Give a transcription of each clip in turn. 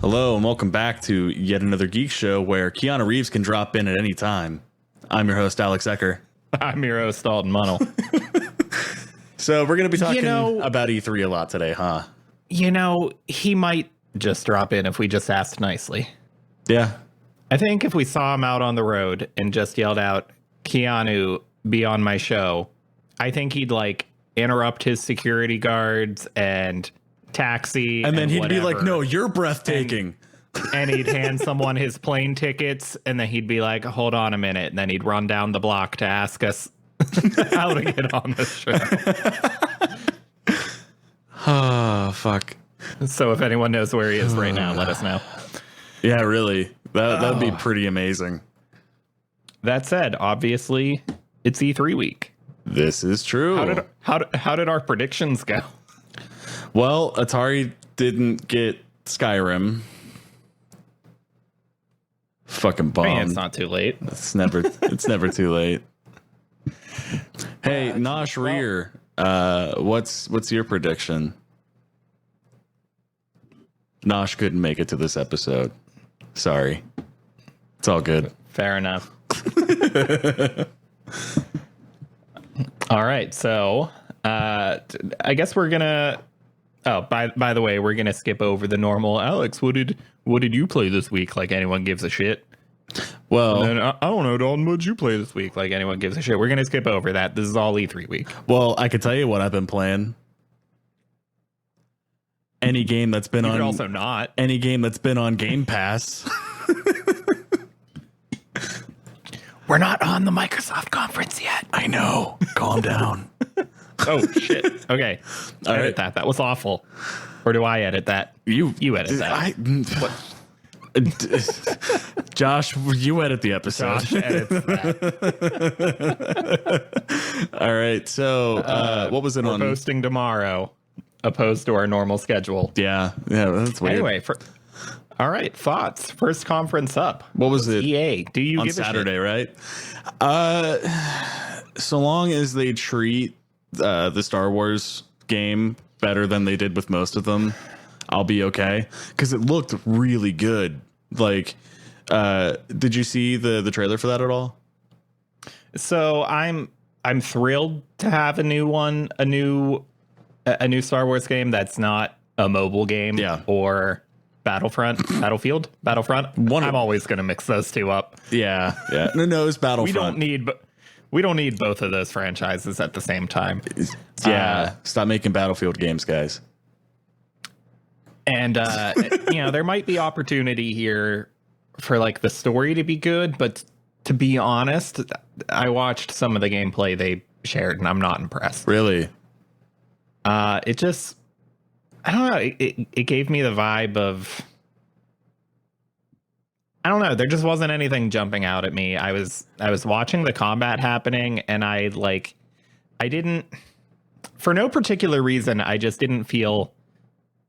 Hello and welcome back to yet another Geek Show where Keanu Reeves can drop in at any time. I'm your host, Alex Ecker. I'm your host, Dalton Munnell. So we're going to be talking about E3 a lot today, huh? You know, he might just drop in if we just asked nicely. Yeah. I think if we saw him out on the road and just yelled out, Keanu, be on my show, I think he'd like interrupt his security guards and taxi. And then he'd be like, no, you're breathtaking. And he'd hand someone his plane tickets, and then he'd be like, hold on a minute. And then he'd run down the block to ask us how to get on the show. Oh, fuck. So if anyone knows where he is right now, let us know. Yeah, really. That'd be pretty amazing. That said, obviously, it's E3 week. This is true. How did our predictions go? Well, Atari didn't get Skyrim. Fucking bomb. It's not too late. It's never too late. Hey, Nosh Rear, what's your prediction? Nosh couldn't make it to this episode. Sorry. It's all good. Fair enough. All right, so I guess we're gonna. Oh, by the way, we're gonna skip over the normal. Alex, what did you play this week? Like anyone gives a shit. Well, and then, I don't know, Dalton. What did you play this week? Like anyone gives a shit. We're gonna skip over that. This is all E3 week. Well, I could tell you what I've been playing. Any game that's been on. Also not any game that's been on Game Pass. We're not on the Microsoft conference yet. I know. Calm down. Oh shit. Okay. All Edit right. that. That was awful. Or do I edit that? You edit that. Josh, you edit the episode. Josh edits that. All right. So what was it We're on? posting tomorrow, opposed to our normal schedule. Yeah, that's weird. Anyway, all right, thoughts. First conference up. What was it? EA. Do you on give Saturday, a shit? right? So long as they treat the Star Wars game better than they did with most of them, I'll be okay. Because it looked really good. Like, did you see the trailer for that at all? So I'm thrilled to have a new Star Wars game that's not a mobile game. Yeah. Or Battlefront. I'm always going to mix those two up. Yeah. No, it's Battlefront. We don't need both of those franchises at the same time. Yeah. Stop making Battlefield games, guys. And there might be opportunity here for like the story to be good, but to be honest, I watched some of the gameplay they shared and I'm not impressed. Really? It just, I don't know. It gave me the vibe of, I don't know. There just wasn't anything jumping out at me. I was watching the combat happening and I didn't, for no particular reason, I just didn't feel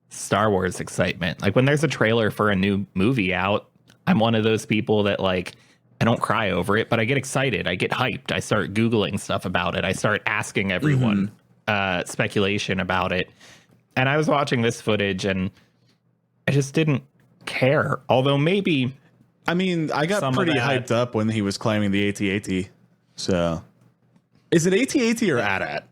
Star Wars excitement. Like when there's a trailer for a new movie out, I'm one of those people that like, I don't cry over it, but I get excited. I get hyped. I start Googling stuff about it. I start asking everyone speculation about it. And I was watching this footage and I just didn't care. Although maybe, I mean, I got pretty hyped up when he was climbing the AT-AT. So is it AT-AT or AT-AT?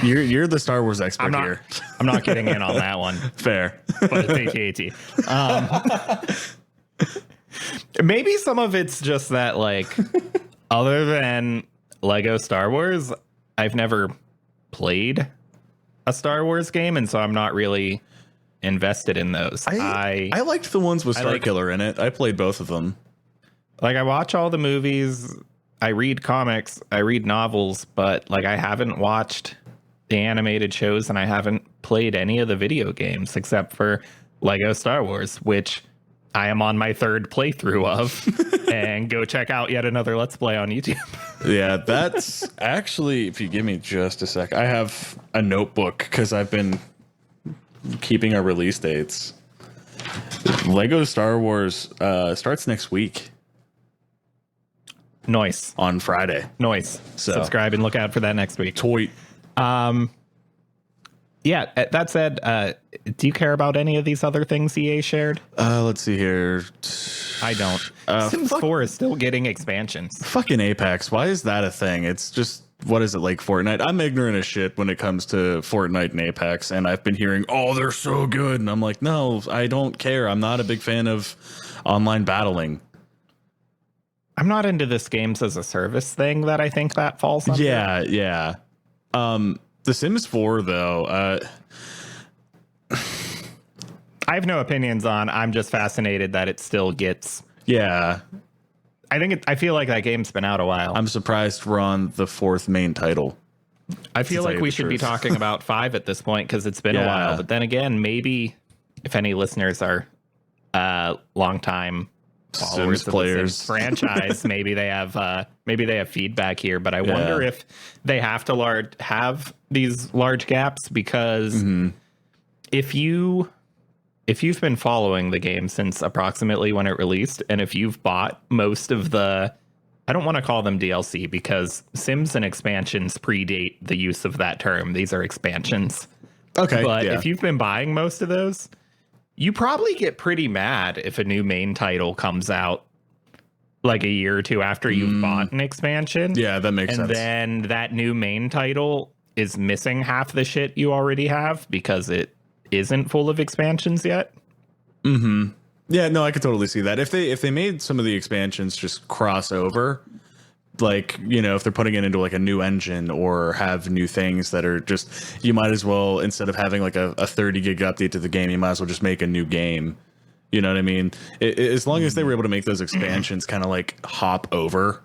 You're the Star Wars expert here. I'm not getting in on that one. Fair. But it's AT-AT. Maybe some of it's just that, like, other than Lego Star Wars, I've never played a Star Wars game, and so I'm not really invested in those. I liked the ones with Starkiller in it. I played both of them. Like, I watch all the movies, I read comics, I read novels, but like I haven't watched the animated shows and I haven't played any of the video games except for Lego Star Wars, which I am on my third playthrough of. And go check out yet another Let's Play on YouTube. Yeah, that's actually, if you give me just a sec, I have a notebook because I've been keeping our release dates. Lego Star Wars starts next week. Nice. On Friday. Nice. So subscribe and look out for that next week. Toy. Yeah, that said, do you care about any of these other things EA shared? Let's see here. I don't. Sims 4 is still getting expansions. Fucking Apex. Why is that a thing? It's just, what is it, like Fortnite? I'm ignorant as shit when it comes to Fortnite and Apex, and I've been hearing, oh, they're so good. And I'm like, no, I don't care. I'm not a big fan of online battling. I'm not into this games as a service thing that I think that falls under. Yeah. The Sims 4, though, I have no opinions on. I'm just fascinated that it still gets. Yeah. I feel like that game's been out a while. I'm surprised we're on the 4th main title. I feel like we should be talking about 5 at this point because it's been a while. But then again, maybe if any listeners are long time followers Sims of players. the Sims franchise, maybe they have feedback here. But I wonder if they have to have these large gaps because if you've been following the game since approximately when it released, and if you've bought most of the, I don't want to call them DLC because Sims and expansions predate the use of that term. These are expansions. Okay. But if you've been buying most of those, you probably get pretty mad if a new main title comes out like a year or two after you've bought an expansion. Yeah, that makes sense. And then that new main title is missing half the shit you already have because it isn't full of expansions yet. Yeah, no, I could totally see that. If they made some of the expansions just cross over, like, you know, if they're putting it into like a new engine or have new things that are just, you might as well, instead of having like a 30 gig update to the game, you might as well just make a new game. You know what I mean? As long as they were able to make those expansions kind of like hop over,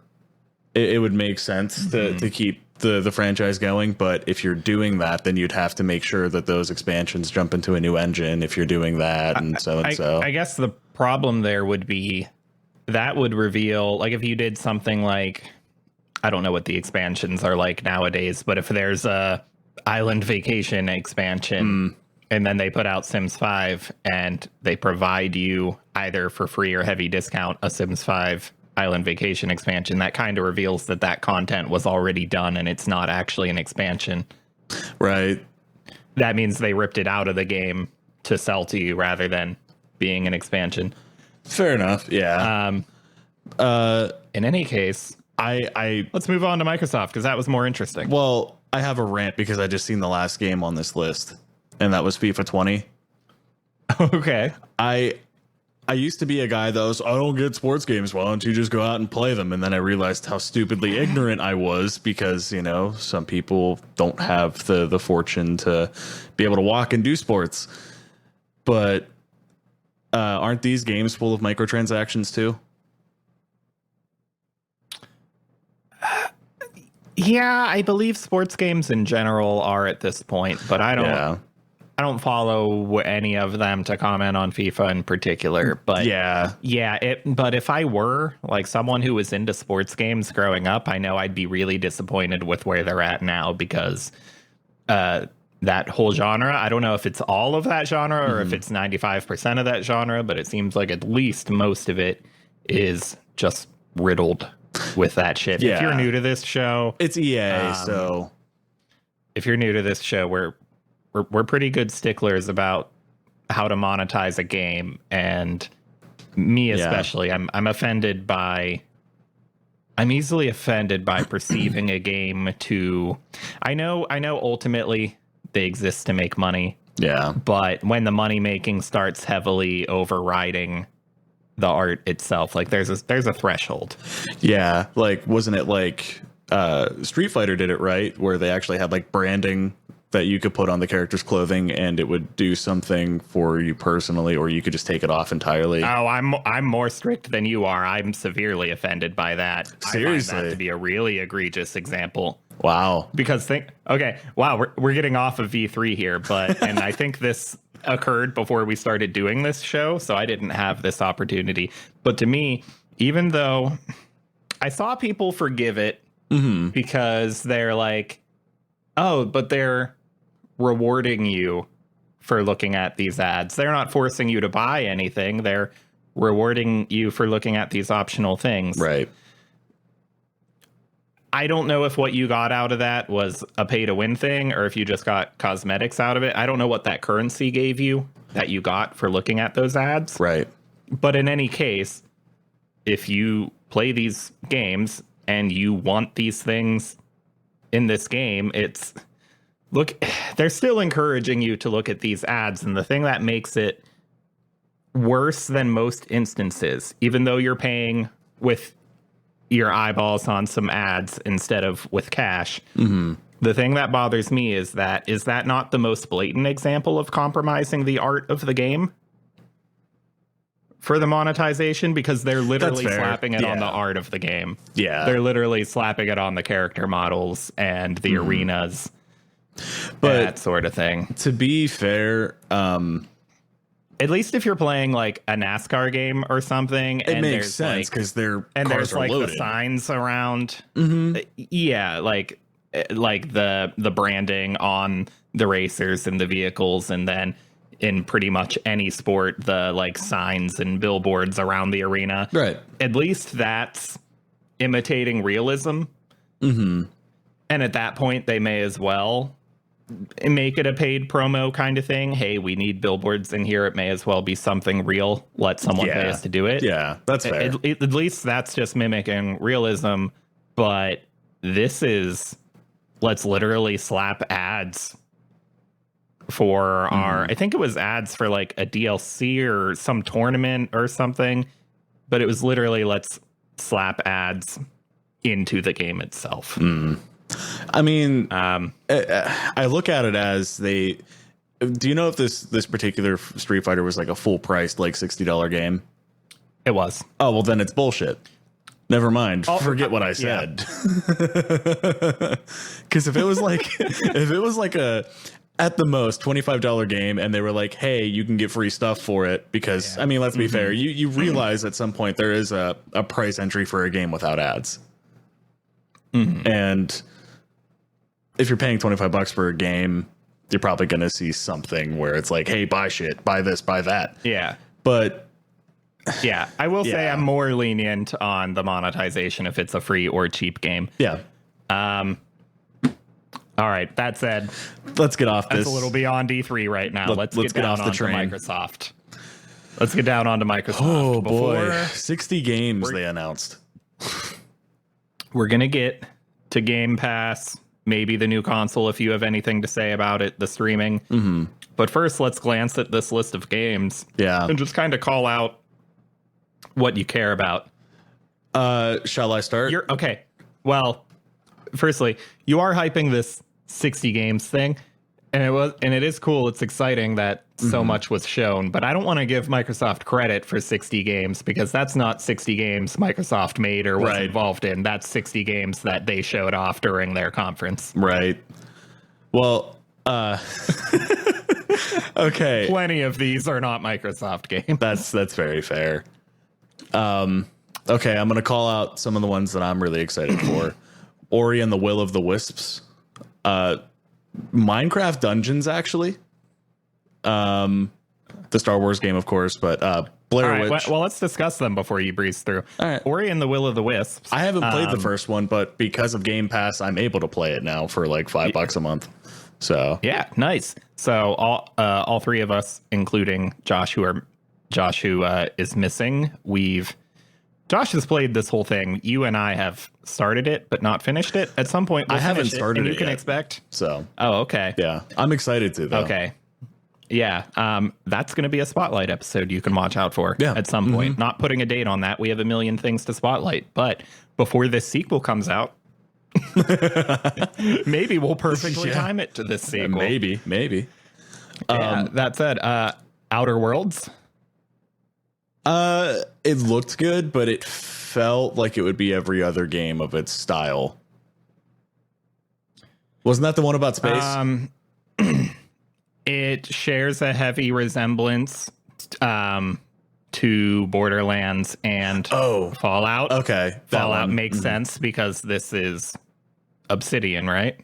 it would make sense to keep the franchise going. But if you're doing that, then you'd have to make sure that those expansions jump into a new engine if you're doing that. And so. I guess the problem there would be that would reveal, like if you did something like, I don't know what the expansions are like nowadays, but if there's a island vacation expansion and then they put out Sims 5 and they provide you either for free or heavy discount a Sims 5 island vacation expansion, that kind of reveals that content was already done and it's not actually an expansion. Right. That means they ripped it out of the game to sell to you rather than being an expansion. Fair enough. Yeah. In any case, let's move on to Microsoft because that was more interesting. Well, I have a rant because I just seen the last game on this list, and that was FIFA 20. Okay. I used to be a guy that was, I don't get sports games. Why don't you just go out and play them? And then I realized how stupidly ignorant I was because, you know, some people don't have the fortune to be able to walk and do sports. But aren't these games full of microtransactions too? Yeah, I believe sports games in general are at this point, but I don't follow any of them to comment on FIFA in particular. But but if I were like someone who was into sports games growing up, I know I'd be really disappointed with where they're at now because that whole genre, I don't know if it's all of that genre or if it's 95% of that genre, but it seems like at least most of it is just riddled with that shit. Yeah. If you're new to this show, it's EA. So if you're new to this show, we're pretty good sticklers about how to monetize a game, and me especially, I'm easily offended by perceiving a game to, I know ultimately they exist to make money. Yeah. But when the money making starts heavily overriding the art itself, like there's a threshold. Yeah, like wasn't it like Street Fighter did it right, where they actually had like branding that you could put on the character's clothing and it would do something for you personally, or you could just take it off entirely. Oh, I'm more strict than you are. I'm severely offended by that. Seriously, I find that to be a really egregious example. Wow. Because we're getting off of V3 here, but and I think this occurred before we started doing this show, so I didn't have this opportunity. But to me, even though I saw people forgive it because they're like, oh, but they're rewarding you for looking at these ads. They're not forcing you to buy anything. They're rewarding you for looking at these optional things. Right. I don't know if what you got out of that was a pay to win thing or if you just got cosmetics out of it. I don't know what that currency gave you that you got for looking at those ads. Right. But in any case, if you play these games and you want these things in this game, they're still encouraging you to look at these ads. And the thing that makes it worse than most instances, even though you're paying with your eyeballs on some ads instead of with cash. Mm-hmm. The thing that bothers me is that not the most blatant example of compromising the art of the game for the monetization? Because they're literally slapping it on the art of the game. Yeah. They're literally slapping it on the character models and the arenas, but that sort of thing. To be fair, at least if you're playing like a NASCAR game or something, it makes sense because their cars are loaded. The signs around. Mm-hmm. Yeah, like the branding on the racers and the vehicles, and then in pretty much any sport, the like signs and billboards around the arena. Right. At least that's imitating realism. Mm-hmm. And at that point, they may as well make it a paid promo kind of thing. Hey, we need billboards in here. It may as well be something real. Let someone pay us to do it. Yeah, that's fair. At least that's just mimicking realism. But this is, let's literally slap ads for I think it was ads for like a DLC or some tournament or something. But it was literally, let's slap ads into the game itself. I mean, I look at it as do you know if this particular Street Fighter was like a full priced, like $60 game? It was. Oh, well, then it's bullshit. Never mind. Forget what I said. Because if it was like a, at the most $25 game and they were like, hey, you can get free stuff for it because, I mean, let's be fair. You realize at some point there is a price entry for a game without ads. Mm-hmm. And if you're paying $25 for a game, you're probably going to see something where it's like, hey, buy shit, buy this, buy that. Yeah. But yeah, I will say I'm more lenient on the monetization if it's a free or cheap game. Yeah. All right. That said, let's get off this. That's a little beyond E3 right now. Let's get down off the train. Microsoft. Let's get down onto Microsoft. Oh, boy. 60 games they announced. We're going to get to Game Pass, maybe the new console if you have anything to say about it, the streaming. Mm-hmm. But first, let's glance at this list of games. Yeah. And just kind of call out what you care about. Shall I start? Okay. Well, firstly, you are hyping this 60 games thing. And it is cool. It's exciting that so much was shown, but I don't want to give Microsoft credit for 60 games because that's not 60 games Microsoft made or was involved in. That's 60 games that they showed off during their conference. Right. Well, okay. Plenty of these are not Microsoft games. That's very fair. Okay, I'm going to call out some of the ones that I'm really excited for. Ori and the Will of the Wisps. Minecraft Dungeons, actually. The Star Wars game, of course, but Blair Witch. Well, let's discuss them before you breeze through. All right. Ori and the Will of the Wisps. I haven't played the first one, but because of Game Pass, I'm able to play it now for like $5 a month. So yeah, nice. So all three of us, including Josh, who is missing, Josh has played this whole thing. You and I have started it, but not finished it. At some point, I haven't started it. You can expect. So. Oh, okay. Yeah, I'm excited to though. Okay. Yeah. That's going to be a spotlight episode you can watch out for at some point. Not putting a date on that. We have a million things to spotlight, but before this sequel comes out, maybe we'll perfectly time it to this sequel. Maybe. That said, Outer Worlds. It looked good, but it felt like it would be every other game of its style. Wasn't that the one about space? It shares a heavy resemblance to Borderlands and Fallout. Okay. Fallout makes sense because this is Obsidian, right?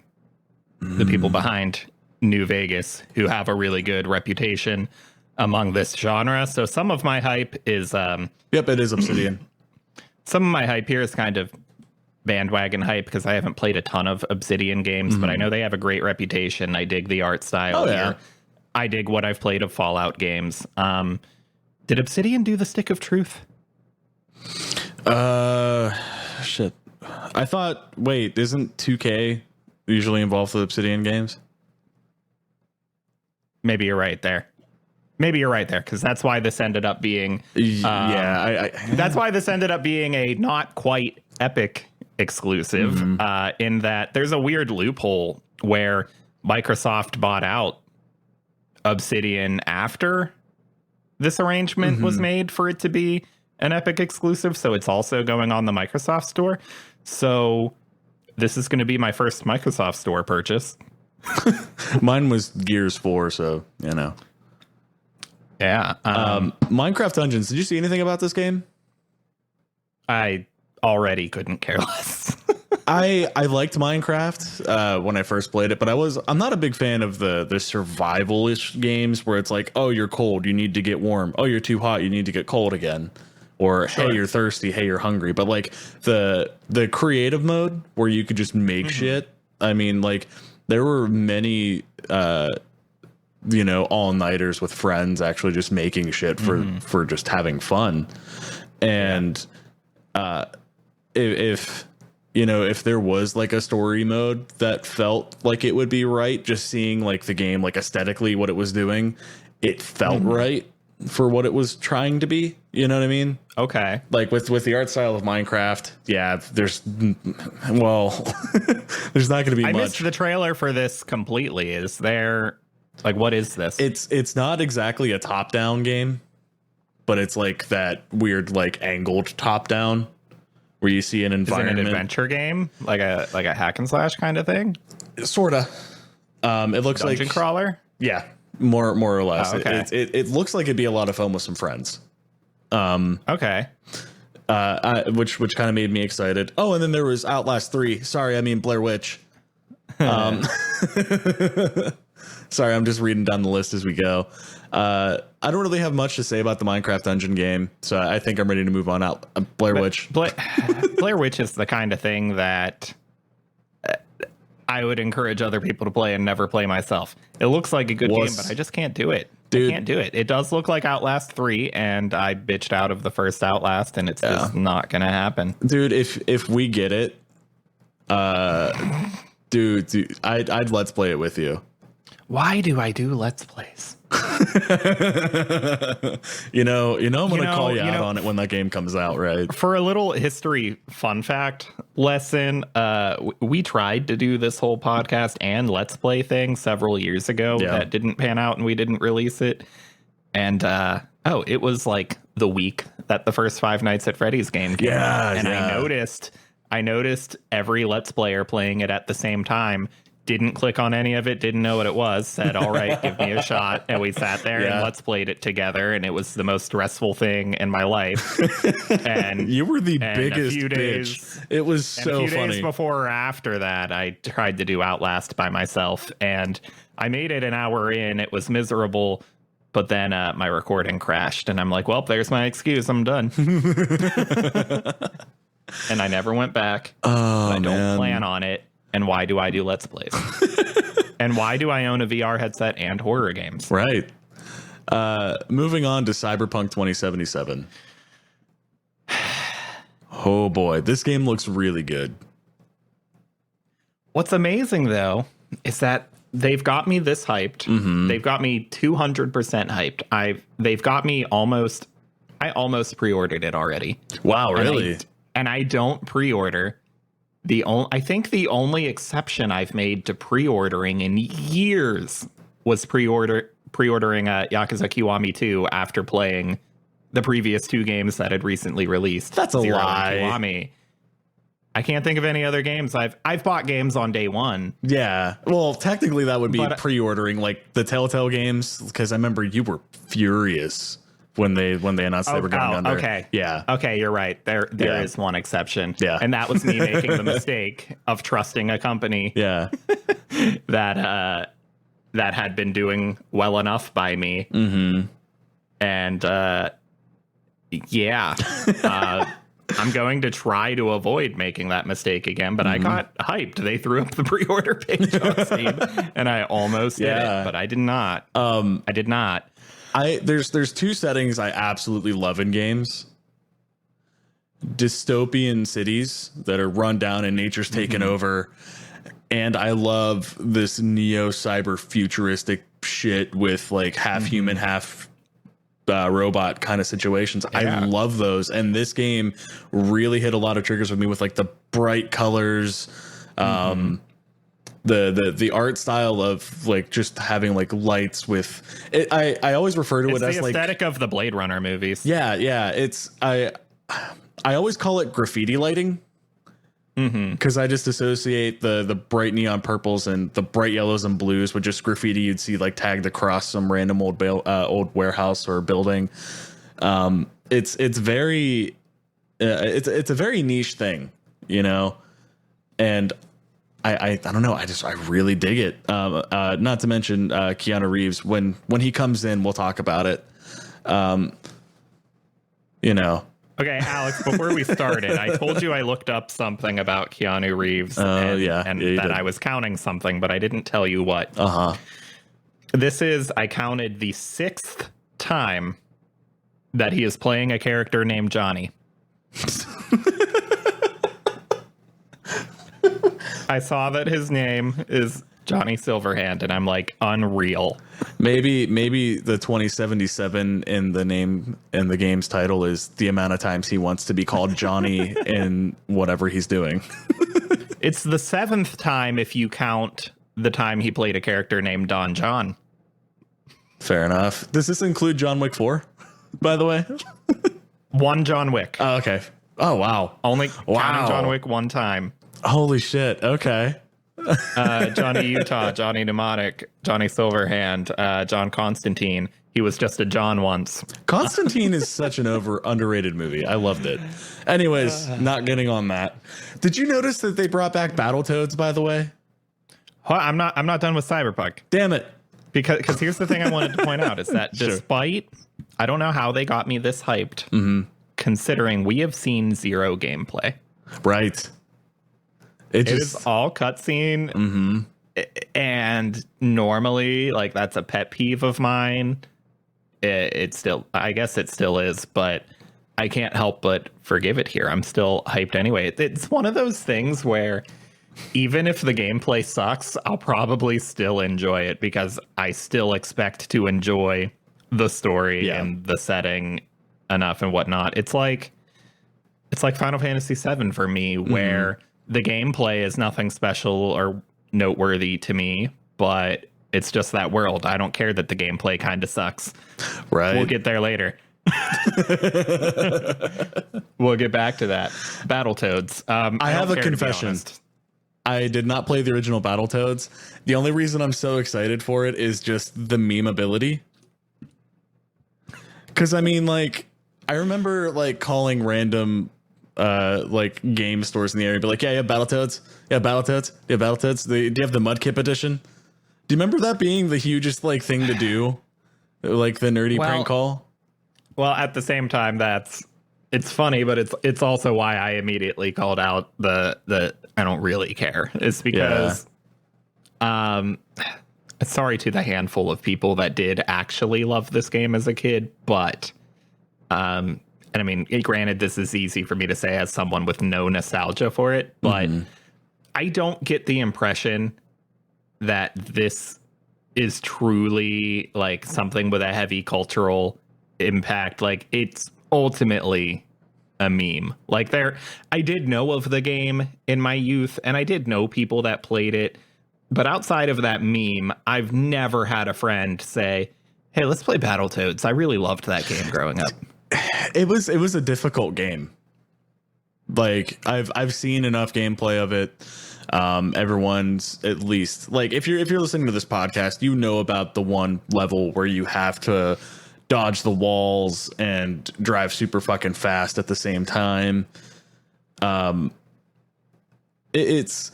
The people behind New Vegas, who have a really good reputation among this genre. So some of my hype is... Yep, it is Obsidian. Some of my hype here is kind of bandwagon hype because I haven't played a ton of Obsidian games, but I know they have a great reputation. I dig the art style here. I dig what I've played of Fallout games. Did Obsidian do the Stick of Truth? Shit. I thought, wait, isn't 2K usually involved with Obsidian games? Maybe you're right there. Because that's why this ended up being... that's why this ended up being a not quite Epic exclusive, in that there's a weird loophole where Microsoft bought out Obsidian after this arrangement was made for it to be an Epic exclusive, so it's also going on the Microsoft Store. So this is going to be my first Microsoft Store purchase. Mine was Gears 4, so, you know. Yeah. Minecraft Dungeons, did you see anything about this game? I already couldn't care less. I liked Minecraft when I first played it, but I'm not a big fan of the survival-ish games where it's like, oh, you're cold, you need to get warm. Oh, you're too hot, you need to get cold again. Or, hey, you're thirsty, hey, you're hungry. But like the creative mode where you could just make shit. I mean, like there were many all-nighters with friends actually just making shit for just having fun. And if there was like a story mode that felt like it would be right, just seeing like the game, like aesthetically what it was doing, it felt right for what it was trying to be. You know what I mean? Okay. Like with the art style of Minecraft, there's there's not going to be much. I missed the trailer for this completely. Is there, like, what is this? It's not exactly a top-down game, but it's like that weird like angled top-down where you see an environment. Is it an adventure game, like a hack and slash kind of thing? Sorta. It looks like dungeon crawler. Yeah, more or less. Oh, okay. It looks like it'd be a lot of fun with some friends. Okay. Which kind of made me excited. Oh, and then there was Outlast 3. Sorry, I mean Blair Witch. Sorry, I'm just reading down the list as we go. I don't really have much to say about the Minecraft dungeon game, so I think I'm ready to move on out. Blair Witch. Blair Witch is the kind of thing that I would encourage other people to play and never play myself. It looks like a good game, but I just can't do it. Dude. I can't do it. It does look like Outlast 3, and I bitched out of the first Outlast, and it's just not going to happen. Dude, if we get it, dude, I'd let's play it with you. Why do I do Let's Plays? I'm gonna call you out on it when that game comes out, right? For a little history fun fact lesson, we tried to do this whole podcast and Let's Play thing several years ago that didn't pan out and we didn't release it. And it was like the week that the first Five Nights at Freddy's game came out. And I noticed every Let's Player playing it at the same time. Didn't click on any of it, didn't know what it was, said, all right, give me a shot. And we sat there and Let's Played it together. And it was the most stressful thing in my life. And you were the biggest bitch. It was so funny. A few days before or after that, I tried to do Outlast by myself. And I made it an hour in. It was miserable. But then my recording crashed. And I'm like, well, there's my excuse. I'm done. And I never went back. Oh, I don't plan on it. And why do I do Let's Plays? And why do I own a VR headset and horror games? Right. Moving on to Cyberpunk 2077. Oh boy, this game looks really good. What's amazing though is that they've got me this hyped. They've got me 200% hyped. They've got me almost. I almost pre-ordered it already. Wow, really? And I don't pre-order. I think the only exception I've made to pre-ordering in years was pre-ordering Yakuza Kiwami 2 after playing the previous two games that had recently released. That's a lie. Kiwami. I can't think of any other games. I've bought games on day one. Yeah. Well, technically that would be pre-ordering like the Telltale games, because I remember you were furious when they announced they were going under. Okay. Yeah. Okay, you're right. There is one exception. Yeah. And that was me making the mistake of trusting a company that had been doing well enough by me. And I'm going to try to avoid making that mistake again, but I got hyped. They threw up the pre-order page on Steam, and I almost did it, but I did not. I did not. There's two settings I absolutely love in games. Dystopian cities that are run down and nature's taken over. And I love this neo cyber futuristic shit with like half human, half robot kind of situations. Yeah. I love those. And this game really hit a lot of triggers with me with like the bright colors, the art style of like just having like lights with it. I always refer to it as the aesthetic of the Blade Runner movies. Yeah. It's I always call it graffiti lighting. Because I just associate the bright neon purples and the bright yellows and blues with just graffiti you'd see like tagged across some random old warehouse or building. It's very it's a very niche thing, you know, and I don't know. I really dig it. Not to mention Keanu Reeves when he comes in, we'll talk about it. You know. Okay, Alex, before we started, I told you I looked up something about Keanu Reeves and that did. I was counting something, but I didn't tell you what. This is, I counted the 6th time that he is playing a character named Johnny. I saw that his name is Johnny Silverhand, and I'm like, unreal. Maybe the 2077 in the name and the game's title is the amount of times he wants to be called Johnny in whatever he's doing. It's the 7th time if you count the time he played a character named Don John. Fair enough. Does this include John Wick 4, by the way? One John Wick. Oh, okay. Oh, wow. Only counting John Wick one time. Holy shit. Okay. Johnny Utah, Johnny Mnemonic, Johnny Silverhand, John Constantine. He was just a John once. Constantine is such an underrated movie. I loved it. Anyways, not getting on that. Did you notice that they brought back Battletoads, by the way? I'm not done with Cyberpunk. Damn it. Because here's the thing I wanted to point out is that despite, I don't know how they got me this hyped, considering we have seen zero gameplay. Right. It is all cutscene, and normally, like, that's a pet peeve of mine. I guess it still is, but I can't help but forgive it here. I'm still hyped anyway. It's one of those things where even if the gameplay sucks, I'll probably still enjoy it because I still expect to enjoy the story and the setting enough and whatnot. It's like Final Fantasy VII for me, where the gameplay is nothing special or noteworthy to me, but it's just that world. I don't care that the gameplay kind of sucks. Right. We'll get there later. We'll get back to that. Battletoads. I have a confession. I did not play the original Battletoads. The only reason I'm so excited for it is just the meme ability. Because, I mean, like, I remember, like, calling random like game stores in the area, be like, yeah, you have Battletoads, do you have the Mudkip edition? Do you remember that being the hugest like thing to do, like the nerdy prank call? Well, at the same time, it's funny, but it's also why I immediately called out the I don't really care. It's because sorry to the handful of people that did actually love this game as a kid, but and I mean, granted, this is easy for me to say as someone with no nostalgia for it, but I don't get the impression that this is truly like something with a heavy cultural impact. Like, it's ultimately a meme. Like, I did know of the game in my youth, and I did know people that played it, but outside of that meme, I've never had a friend say, hey, let's play Battletoads. I really loved that game growing up. It was a difficult game. Like, I've seen enough gameplay of it. Everyone's, at least, like, if you're listening to this podcast, you know about the one level where you have to dodge the walls and drive super fucking fast at the same time. It's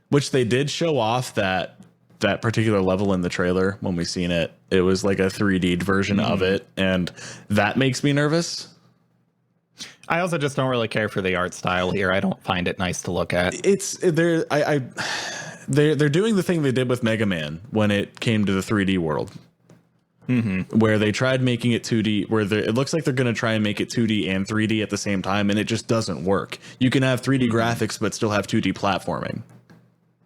which they did show off that particular level in the trailer when we seen it. It was like a 3D'd version of it, and that makes me nervous. I also just don't really care for the art style here. I don't find it nice to look at. They're doing the thing they did with Mega Man when it came to the 3D world, where they tried making it 2D, where it looks like they're going to try and make it 2D and 3D at the same time, and it just doesn't work. You can have 3D graphics but still have 2D platforming.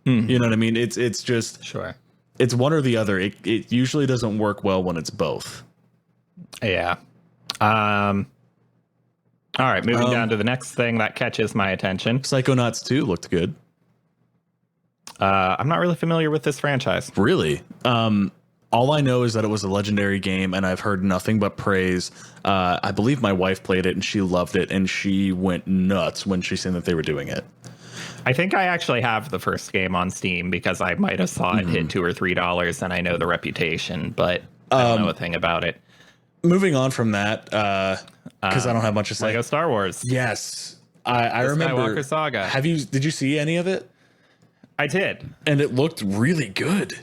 You know what I mean? It's just Sure. It's one or the other. It usually doesn't work well when it's both. Yeah. All right, moving down to the next thing that catches my attention. Psychonauts 2 looked good. I'm not really familiar with this franchise. Really? All I know is that it was a legendary game, and I've heard nothing but praise. I believe my wife played it, and she loved it, and she went nuts when she seen that they were doing it. I think I actually have the first game on Steam because I might have saw it hit $2 or $3, and I know the reputation, but I don't know a thing about it. Moving on from that, because I don't have much to say. Lego Star Wars. Yes, I remember. Skywalker Saga. Did you see any of it? I did, and it looked really good.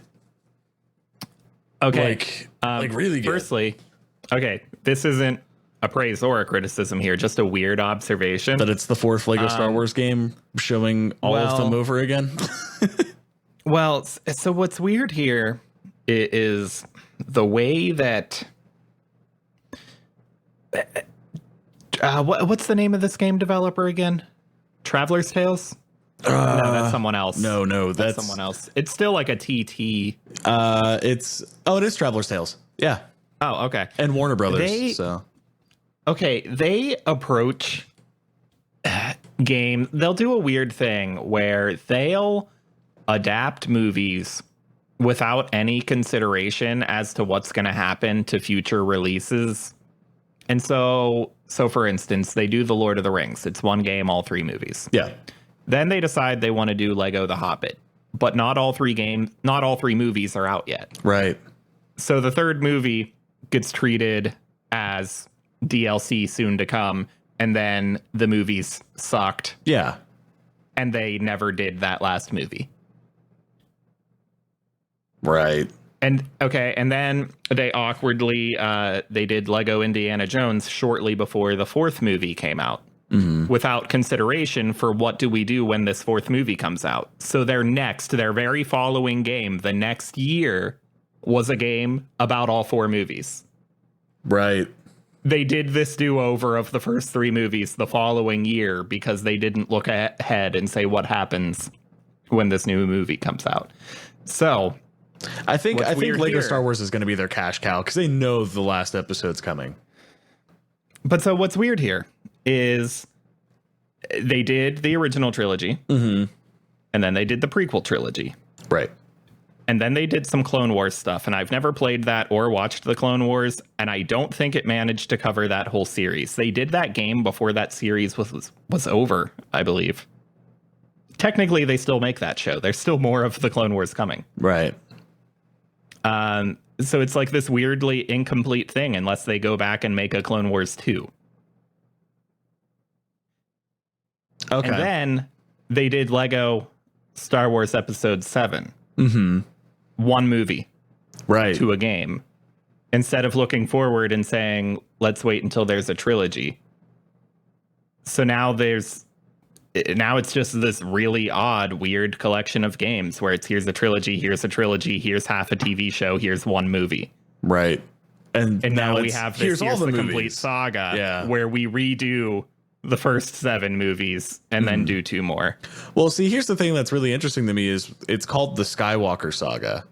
Okay, like really good. Firstly, okay, this isn't a praise or a criticism here, just a weird observation. That it's the fourth Lego Star Wars game showing all of them over again. Well, so what's weird here is the way that what's the name of this game developer again? Traveler's Tales? No, that's someone else. No, that's someone else. It's still like a TT. It is Traveler's Tales. Yeah. Oh, okay. And Warner Brothers. Okay, they approach games. They'll do a weird thing where they'll adapt movies without any consideration as to what's going to happen to future releases. And so for instance, they do The Lord of the Rings. It's one game, all 3 movies. Yeah. Then they decide they want to do Lego The Hobbit, but not all 3 movies are out yet. Right. So the third movie gets treated as DLC soon to come, and then the movies sucked. Yeah. And they never did that last movie. Right. And then they awkwardly they did Lego Indiana Jones shortly before the 4th movie came out. Without consideration for what do we do when this 4th movie comes out. So their very following game, the next year, was a game about all 4 movies. Right. They did this do-over of the first 3 movies the following year because they didn't look ahead and say what happens when this new movie comes out. So I think Lego here, Star Wars is going to be their cash cow because they know the last episode's coming. But so what's weird here is they did the original trilogy, and then they did the prequel trilogy. Right. And then they did some Clone Wars stuff, and I've never played that or watched the Clone Wars, and I don't think it managed to cover that whole series. They did that game before that series was over, I believe. Technically, they still make that show. There's still more of the Clone Wars coming. Right. So it's like this weirdly incomplete thing unless they go back and make a Clone Wars 2. Okay. And then they did Lego Star Wars Episode 7. One movie. Right. To a game. Instead of looking forward and saying, let's wait until there's a trilogy. So now it's just this really odd, weird collection of games where here's a trilogy, here's half a TV show, here's one movie. Right. And now we have here's the complete saga where we redo the first 7 movies and then do 2 more. Well, see, here's the thing that's really interesting to me is it's called the Skywalker Saga.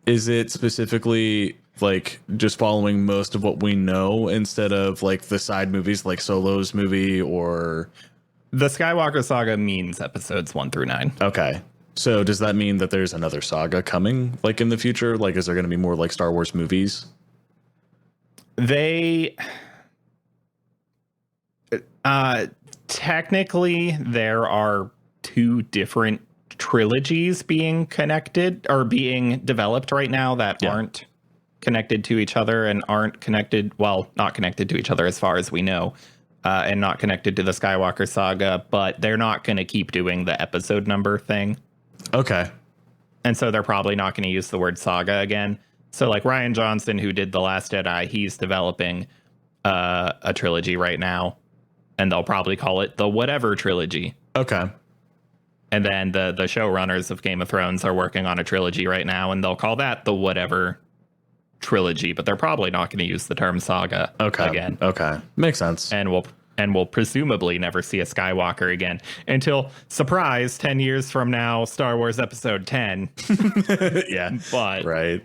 Is it specifically like just following most of what we know instead of like the side movies like Solo's movie or the Skywalker Saga means episodes 1 through 9. Okay. So does that mean that there's another saga coming like in the future? Like, is there going to be more like Star Wars movies? Technically there are 2 different trilogies being connected or being developed right now that aren't connected to each other and not connected to each other as far as we know, and not connected to the Skywalker Saga, but they're not going to keep doing the episode number thing. Okay. And so they're probably not going to use the word saga again. So like Rian Johnson, who did The Last Jedi, he's developing a trilogy right now, and they'll probably call it the whatever trilogy. Okay. And then the showrunners of Game of Thrones are working on a trilogy right now, and they'll call that the whatever trilogy, but they're probably not going to use the term saga again. Okay. Makes sense. And we'll presumably never see a Skywalker again until, surprise, 10 years from now, Star Wars Episode 10. Yeah. But right.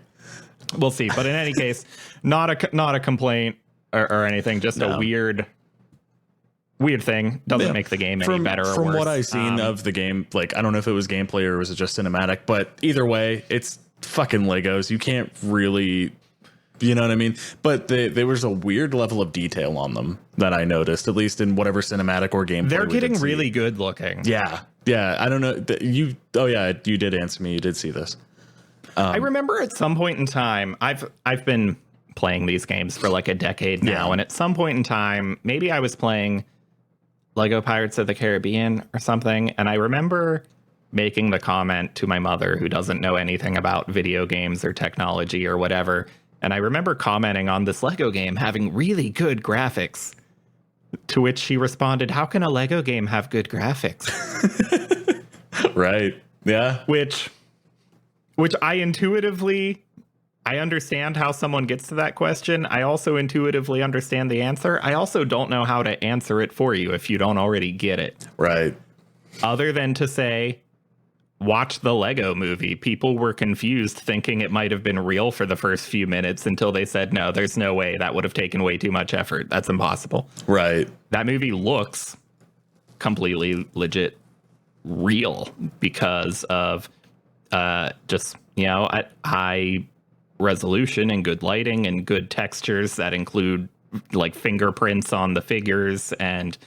We'll see. But in any case, not a complaint or anything, just a weird thing. Doesn't make the game any better or from worse. What I've seen of the game, like, I don't know if it was gameplay or was it just cinematic, but either way, it's fucking Legos. You can't really, you know what I mean? But there was a weird level of detail on them that I noticed, at least in whatever cinematic or gameplay. They're getting really good looking. Yeah. I don't know. You did answer me. You did see this. I remember at some point in time, I've been playing these games for like a decade now, and at some point in time, maybe I was playing Lego Pirates of the Caribbean or something, and I remember making the comment to my mother, who doesn't know anything about video games or technology or whatever, and I remember commenting on this Lego game having really good graphics, to which she responded, "How can a Lego game have good graphics?" Right. Yeah. Which I understand how someone gets to that question. I also intuitively understand the answer. I also don't know how to answer it for you if you don't already get it. Right. Other than to say, watch the Lego movie. People were confused, thinking it might have been real for the first few minutes until they said, no, there's no way. That would have taken way too much effort. That's impossible. Right. That movie looks completely legit real because of just, at high resolution and good lighting and good textures that include like fingerprints on the figures and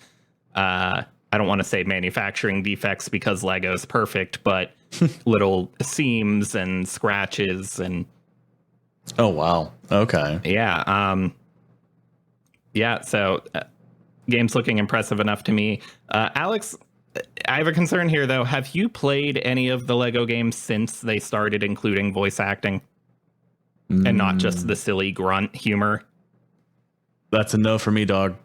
I don't want to say manufacturing defects because Lego's perfect, but little seams and scratches and oh wow, okay, so game's looking impressive enough to me. Alex, I have a concern here, though. Have you played any of the Lego games since they started including voice acting and not just the silly grunt humor? That's a no for me, dog.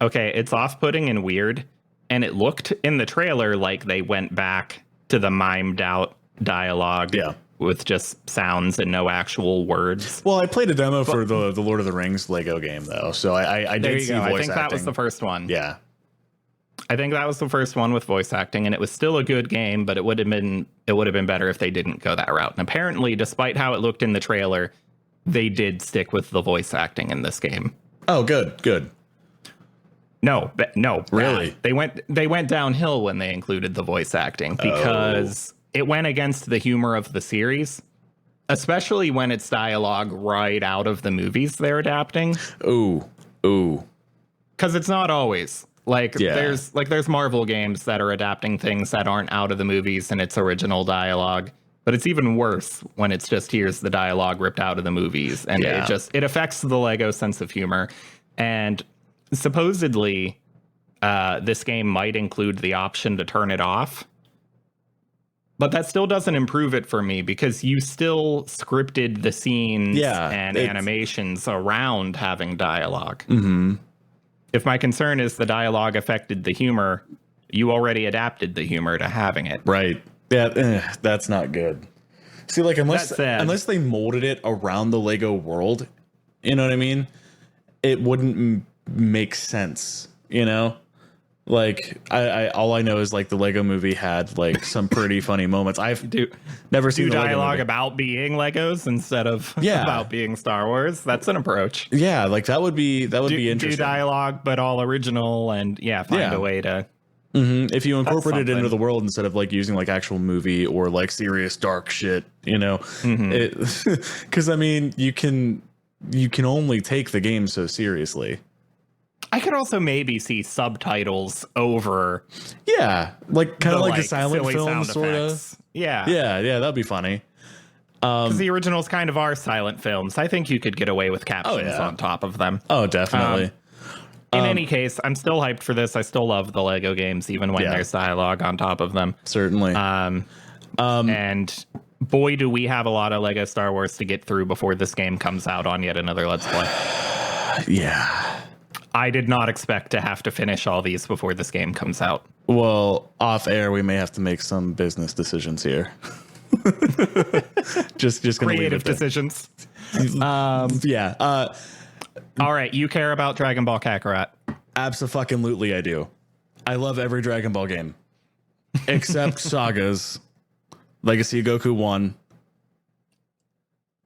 Okay, it's off-putting and weird, and it looked in the trailer like they went back to the mimed out dialogue with just sounds and no actual words. Well, I played a demo for the Lord of the Rings Lego game, though, so I did see voice acting. I think that was the first one. Yeah. I think that was the first one with voice acting, and it was still a good game, but it would have been better if they didn't go that route. And apparently, despite how it looked in the trailer, they did stick with the voice acting in this game. Oh, good. No, really? They went downhill when they included the voice acting because it went against the humor of the series, especially when it's dialogue right out of the movies they're adapting. Ooh. Because it's not always. There's Marvel games that are adapting things that aren't out of the movies and it's original dialogue. But it's even worse when it's just here's the dialogue ripped out of the movies. And it affects the Lego sense of humor. And supposedly, this game might include the option to turn it off. But that still doesn't improve it for me because you still scripted the scenes and animations around having dialogue. Mm-hmm. If my concern is the dialogue affected the humor, you already adapted the humor to having it. Right. Yeah, that's not good. See, like, unless they molded it around the Lego world, you know what I mean? It wouldn't make sense, you know? Like, I all I know is, like, the Lego movie had, like, some pretty funny moments. I've never seen the dialogue about being Legos instead of about being Star Wars. That's an approach. Yeah, like, that would be interesting. Do dialogue, but all original, and find a way to... Mm-hmm. If you incorporate it into the world instead of like using like actual movie or like serious dark shit, you know, because I mean, you can only take the game so seriously. I could also maybe see subtitles over. Yeah, like kind of like a silent film, sort of. Yeah, that'd be funny. Because the originals kind of are silent films. I think you could get away with captions on top of them. Oh, definitely. In any case, I'm still hyped for this. I still love the Lego games, even when there's dialogue on top of them. Certainly. And boy, do we have a lot of Lego Star Wars to get through before this game comes out on yet another Let's Play. Yeah. I did not expect to have to finish all these before this game comes out. Well, off air, we may have to make some business decisions here. just gonna Creative decisions. Yeah. All right, you care about Dragon Ball Kakarot. Abso-fucking-lutely I do. I love every Dragon Ball game. Except Sagas, Legacy of Goku 1,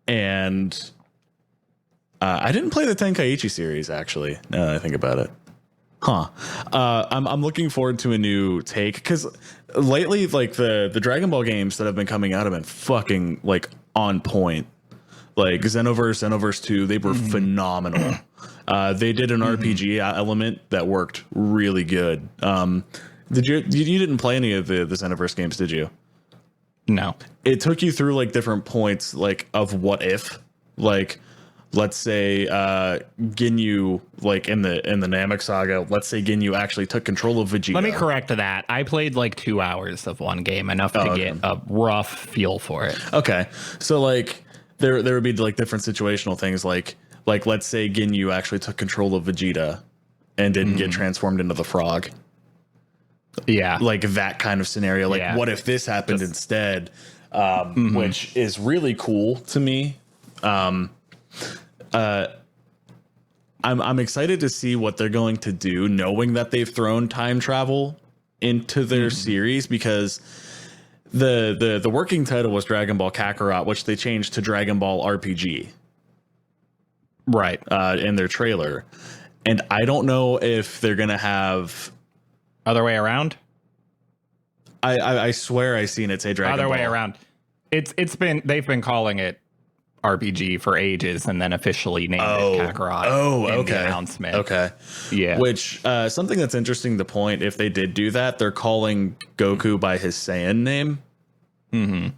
and I didn't play the Tenkaichi series, actually, now that I think about it. I'm looking forward to a new take, because lately, like, the Dragon Ball games that have been coming out have been fucking, like, on point. Like, Xenoverse 2, they were phenomenal. They did an RPG element that worked really good. You didn't play any of the Xenoverse games, did you? No. It took you through like different points, like of what if, like, let's say Ginyu, like in the Namek saga, let's say Ginyu actually took control of Vegeta. Let me correct that. I played like 2 hours of one game, enough to get a rough feel for it. Okay, so like there would be like different situational things, like let's say Ginyu actually took control of Vegeta and didn't get transformed into the frog. Yeah, like that kind of scenario. Like, what if this happened instead? Which is really cool to me. I'm excited to see what they're going to do, knowing that they've thrown time travel into their series, because the working title was Dragon Ball Kakarot, which they changed to Dragon Ball RPG. Right. In their trailer. And I don't know if they're going to have other way around. I swear I seen it say Dragon Ball. Other way around. They've been calling it RPG for ages, and then officially named it Kakarot. In the announcement. Okay. Yeah. Which something that's interesting to point, if they did do that, they're calling Goku by his Saiyan name. Mm-hmm.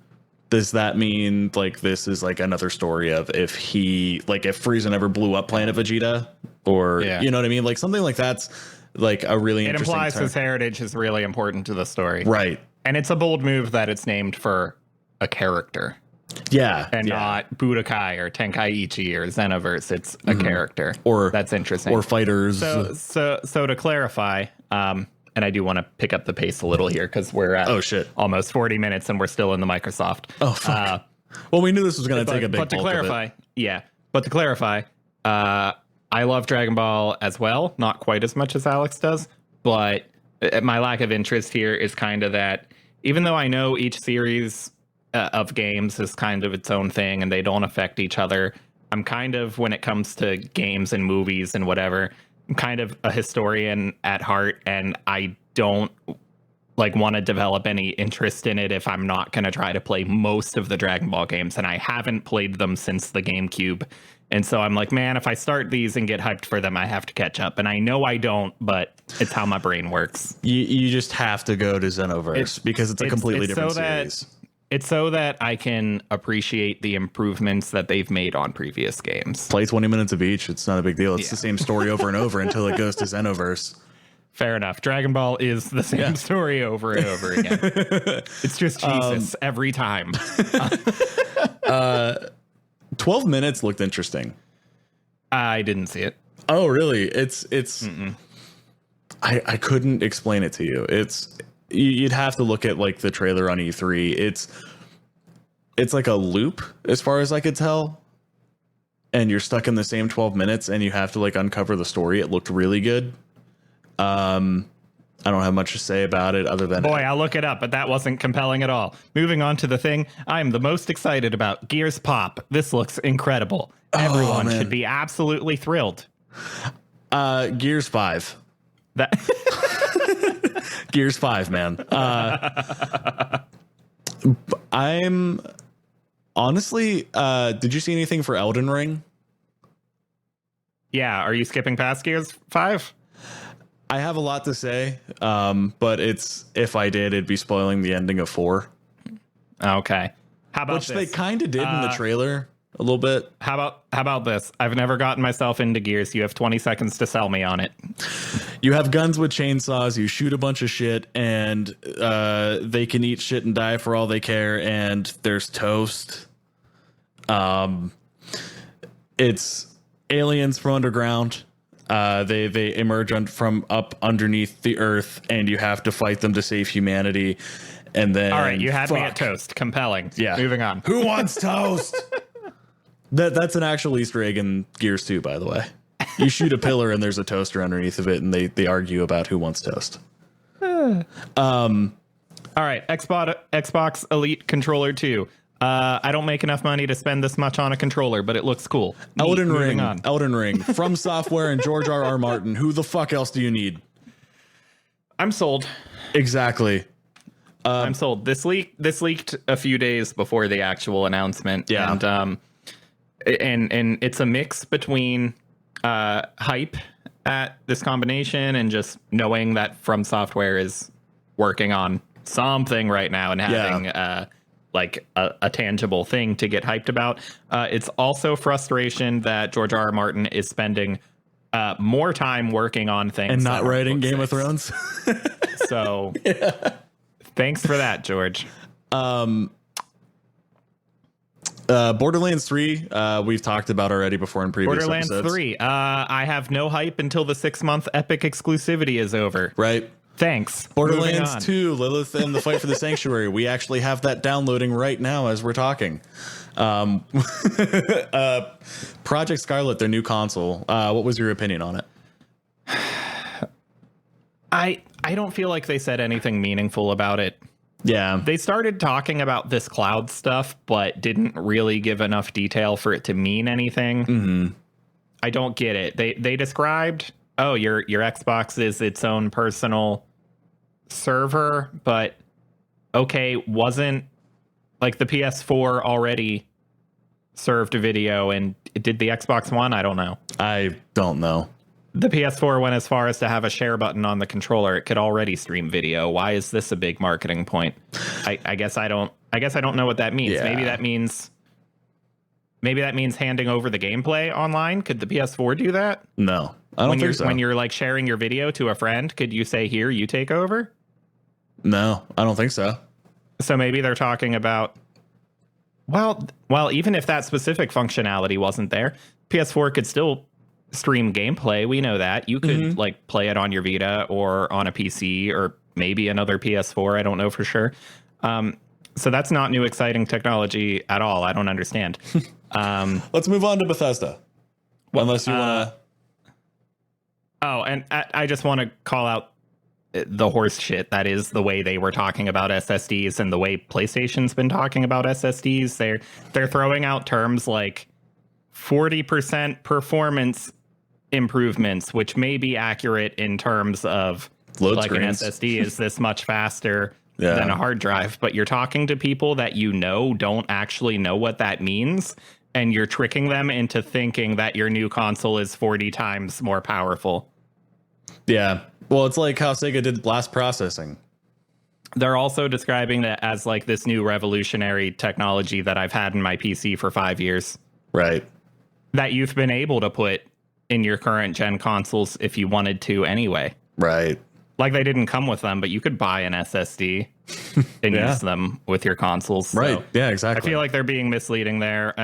Does that mean like this is like another story of if Frieza never blew up Planet Vegeta, or you know what I mean? Like something like that's like a really interesting. It implies his heritage is really important to the story, right? And it's a bold move that it's named for a character. Yeah, and not Budokai or Tenkaichi or Xenoverse. It's a character, or that's interesting, or fighters. So to clarify, and I do want to pick up the pace a little here because we're at almost 40 minutes and we're still in the Microsoft. Oh, fuck. Well, we knew this was going to take a big bulk of it. But to clarify, I love Dragon Ball as well. Not quite as much as Alex does, but my lack of interest here is kind of that even though I know each series of games is kind of its own thing and they don't affect each other, I'm kind of, when it comes to games and movies and whatever, I'm kind of a historian at heart, and I don't want to develop any interest in it if I'm not going to try to play most of the Dragon Ball games, and I haven't played them since the GameCube. And so I'm like, man, if I start these and get hyped for them, I have to catch up. And I know I don't, but it's how my brain works. You just have to go to Xenoverse because it's a completely different series. It's so that I can appreciate the improvements that they've made on previous games. Play 20 minutes of each. It's not a big deal. It's the same story over and over until it goes to Xenoverse. Fair enough. Dragon Ball is the same story over and over again. It's just Jesus every time. 12 minutes looked interesting. I didn't see it. Oh, really? It's I couldn't explain it to you. You'd have to look at like the trailer on E3. It's like a loop as far as I could tell. And you're stuck in the same 12 minutes and you have to like uncover the story. It looked really good. I don't have much to say about it other than boy, I'll look it up, but that wasn't compelling at all. Moving on to the thing I'm the most excited about, Gears Pop. This looks incredible. Everyone should be absolutely thrilled. Gears 5. That Gears 5, man. I'm honestly, did you see anything for Elden Ring? Yeah, are you skipping past Gears 5? I have a lot to say, but if I did, it'd be spoiling the ending of 4. Okay. How about Which they kind of did in the trailer a little bit. How about this? I've never gotten myself into Gears. You have 20 seconds to sell me on it. You have guns with chainsaws. You shoot a bunch of shit, and they can eat shit and die for all they care. And there's toast. It's aliens from underground. They emerge from up underneath the earth, and you have to fight them to save humanity. And then, all right, you had me at toast. Compelling. Yeah. Moving on. Who wants toast? That's an actual Easter egg in Gears 2, by the way. You shoot a pillar and there's a toaster underneath of it, and they argue about who wants toast. All right, Xbox Elite Controller 2. I don't make enough money to spend this much on a controller, but it looks cool. Elden Ring, From Software and George R.R. Martin. Who the fuck else do you need? I'm sold. Exactly. I'm sold. This leaked a few days before the actual announcement. Yeah. And it's a mix between hype at this combination and just knowing that From Software is working on something right now and having a tangible thing to get hyped about. It's also frustration that George R.R. Martin is spending more time working on things and not writing Game of Thrones. So thanks for that, George. Borderlands 3, we've talked about already before in previous Borderlands episodes. 3. I have no hype until the 6-month Epic exclusivity is over. Right. Thanks. Borderlands 2, Lilith and the Fight for the Sanctuary. We actually have that downloading right now as we're talking. Project Scarlet, their new console. What was your opinion on it? I don't feel like they said anything meaningful about it. Yeah. They started talking about this cloud stuff, but didn't really give enough detail for it to mean anything. Mm-hmm. I don't get it. They described, oh, your Xbox is its own personal server, but okay, wasn't like the PS4 already served video, and did the Xbox One? I don't know. I don't know. The PS4 went as far as to have a share button on the controller. It could already stream video. Why is this a big marketing point? I guess I don't know what that means. Yeah. Maybe that means handing over the gameplay online. Could the PS4 do that? No, I don't think so. When you're like sharing your video to a friend, could you say, here, you take over? No, I don't think so. So maybe they're talking about, well, even if that specific functionality wasn't there, PS4 could still stream gameplay. We know that. You could like play it on your Vita or on a PC or maybe another PS4. I don't know for sure. So that's not new, exciting technology at all. I don't understand. Let's move on to Bethesda. Unless you want to. Oh, and I just want to call out the horse shit that is the way they were talking about SSDs and the way PlayStation's been talking about SSDs. They're throwing out terms like 40% performance improvements, which may be accurate in terms of Load like screens. an SSD is this much faster than a hard drive, but you're talking to people that don't actually know what that means, and you're tricking them into thinking that your new console is 40 times more powerful. Yeah. Well, it's like how Sega did blast processing. They're also describing that as like this new revolutionary technology that I've had in my PC for 5 years. Right. That you've been able to put in your current gen consoles if you wanted to anyway. Right. Like they didn't come with them, but you could buy an SSD and use them with your consoles. So right. Yeah, exactly. I feel like they're being misleading there.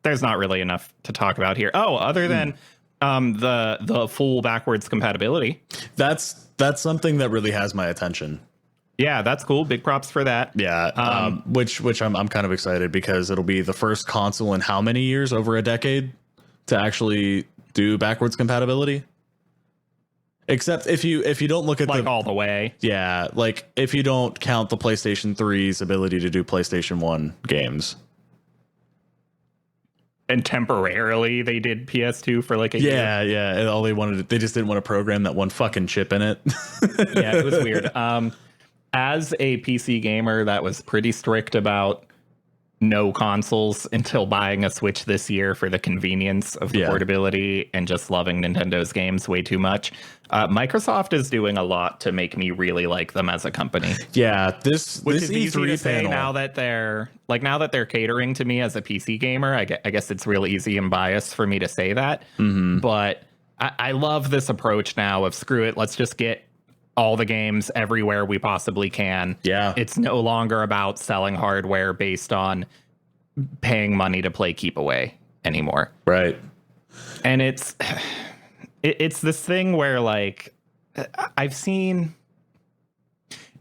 There's not really enough to talk about here. Oh, other than the full backwards compatibility. That's something that really has my attention. Yeah, that's cool. Big props for that. Yeah. Which I'm kind of excited because it'll be the first console in how many years? Over a decade to actually do backwards compatibility. Except if you don't look at like all the way. Yeah, like if you don't count the PlayStation 3's ability to do PlayStation 1 games. And temporarily they did PS2 for like a year. Yeah. And all they just didn't want to program that one fucking chip in it. Yeah, it was weird. As a PC gamer that was pretty strict about no consoles until buying a Switch this year for the convenience of the portability and just loving Nintendo's games way too much. Microsoft is doing a lot to make me really like them as a company. Yeah, this is easy E3 to say panel. now that they're catering to me as a PC gamer. I guess it's real easy and biased for me to say that. Mm-hmm. But I love this approach now of screw it, let's just get all the games everywhere we possibly can. Yeah. It's no longer about selling hardware based on paying money to play keep away anymore. Right. And it's it's this thing where like I've seen,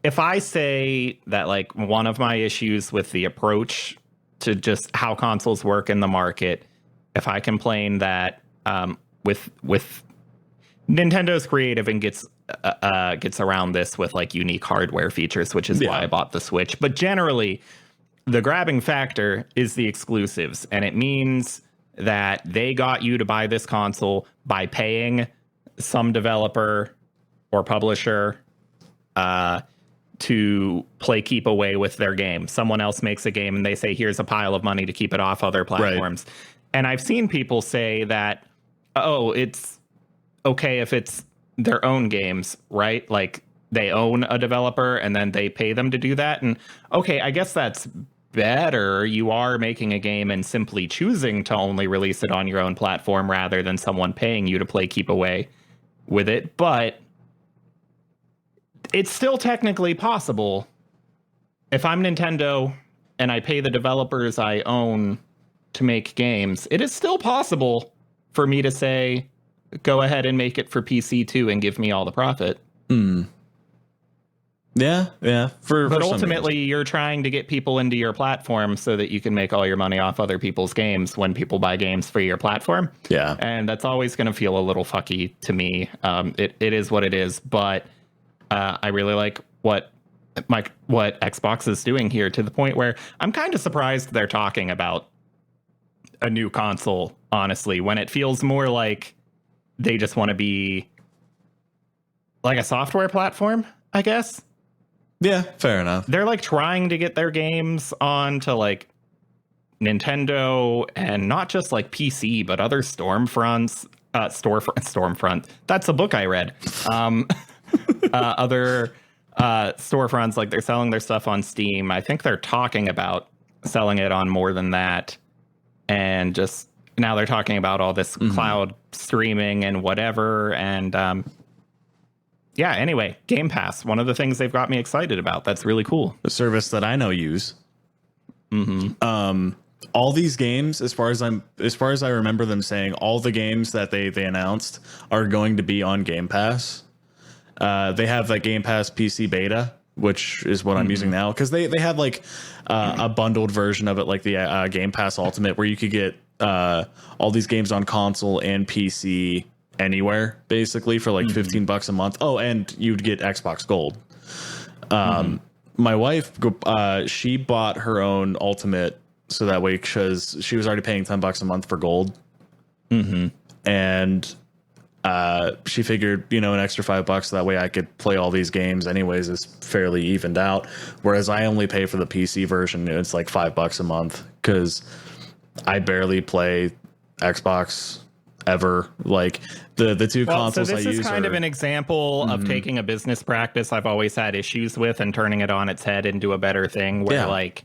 if I say that like one of my issues with the approach to just how consoles work in the market, if I complain that with Nintendo's creative and gets around this with like unique hardware features, which is why I bought the Switch. But generally, the grabbing factor is the exclusives, and it means that they got you to buy this console by paying some developer or publisher to play keep away with their game. Someone else makes a game and they say, here's a pile of money to keep it off other platforms. Right. And I've seen people say that, oh, it's okay if it's their own games, right? Like they own a developer and then they pay them to do that. And okay, I guess that's better. You are making a game and simply choosing to only release it on your own platform rather than someone paying you to play keep away with it. But it's still technically possible. If I'm Nintendo and I pay the developers I own to make games, it is still possible for me to say, go ahead and make it for PC too and give me all the profit. Yeah. But ultimately, you're trying to get people into your platform so that you can make all your money off other people's games when people buy games for your platform. Yeah. And that's always going to feel a little fucky to me. It is what it is. But I really like what Xbox is doing here, to the point where I'm kind of surprised they're talking about a new console, honestly, when it feels more like they just want to be like a software platform, I guess. Yeah, fair enough. They're like trying to get their games onto like Nintendo and not just like PC, but other Stormfronts. Stormfront. That's a book I read. Other storefronts, like they're selling their stuff on Steam. I think they're talking about selling it on more than that. And just now they're talking about all this cloud streaming and whatever. And anyway, Game Pass, one of the things they've got me excited about. That's really cool. The service that I know use. All these games, as far as I remember them saying, all the games that they announced are going to be on Game Pass. They have the Game Pass PC beta, which is what I'm using now, because they had like a bundled version of it, like the Game Pass Ultimate, where you could get all these games on console and PC anywhere, basically, for like $15 a month. Oh, and you'd get Xbox Gold. My wife, she bought her own Ultimate, so that way, because she was already paying $10 a month for Gold. And she figured, an extra $5, that way I could play all these games anyways, is fairly evened out. Whereas I only pay for the PC version. It's like $5 a month, because I barely play Xbox ever. Like the two consoles I use. So this is kind of an example of taking a business practice I've always had issues with and turning it on its head into a better thing, where like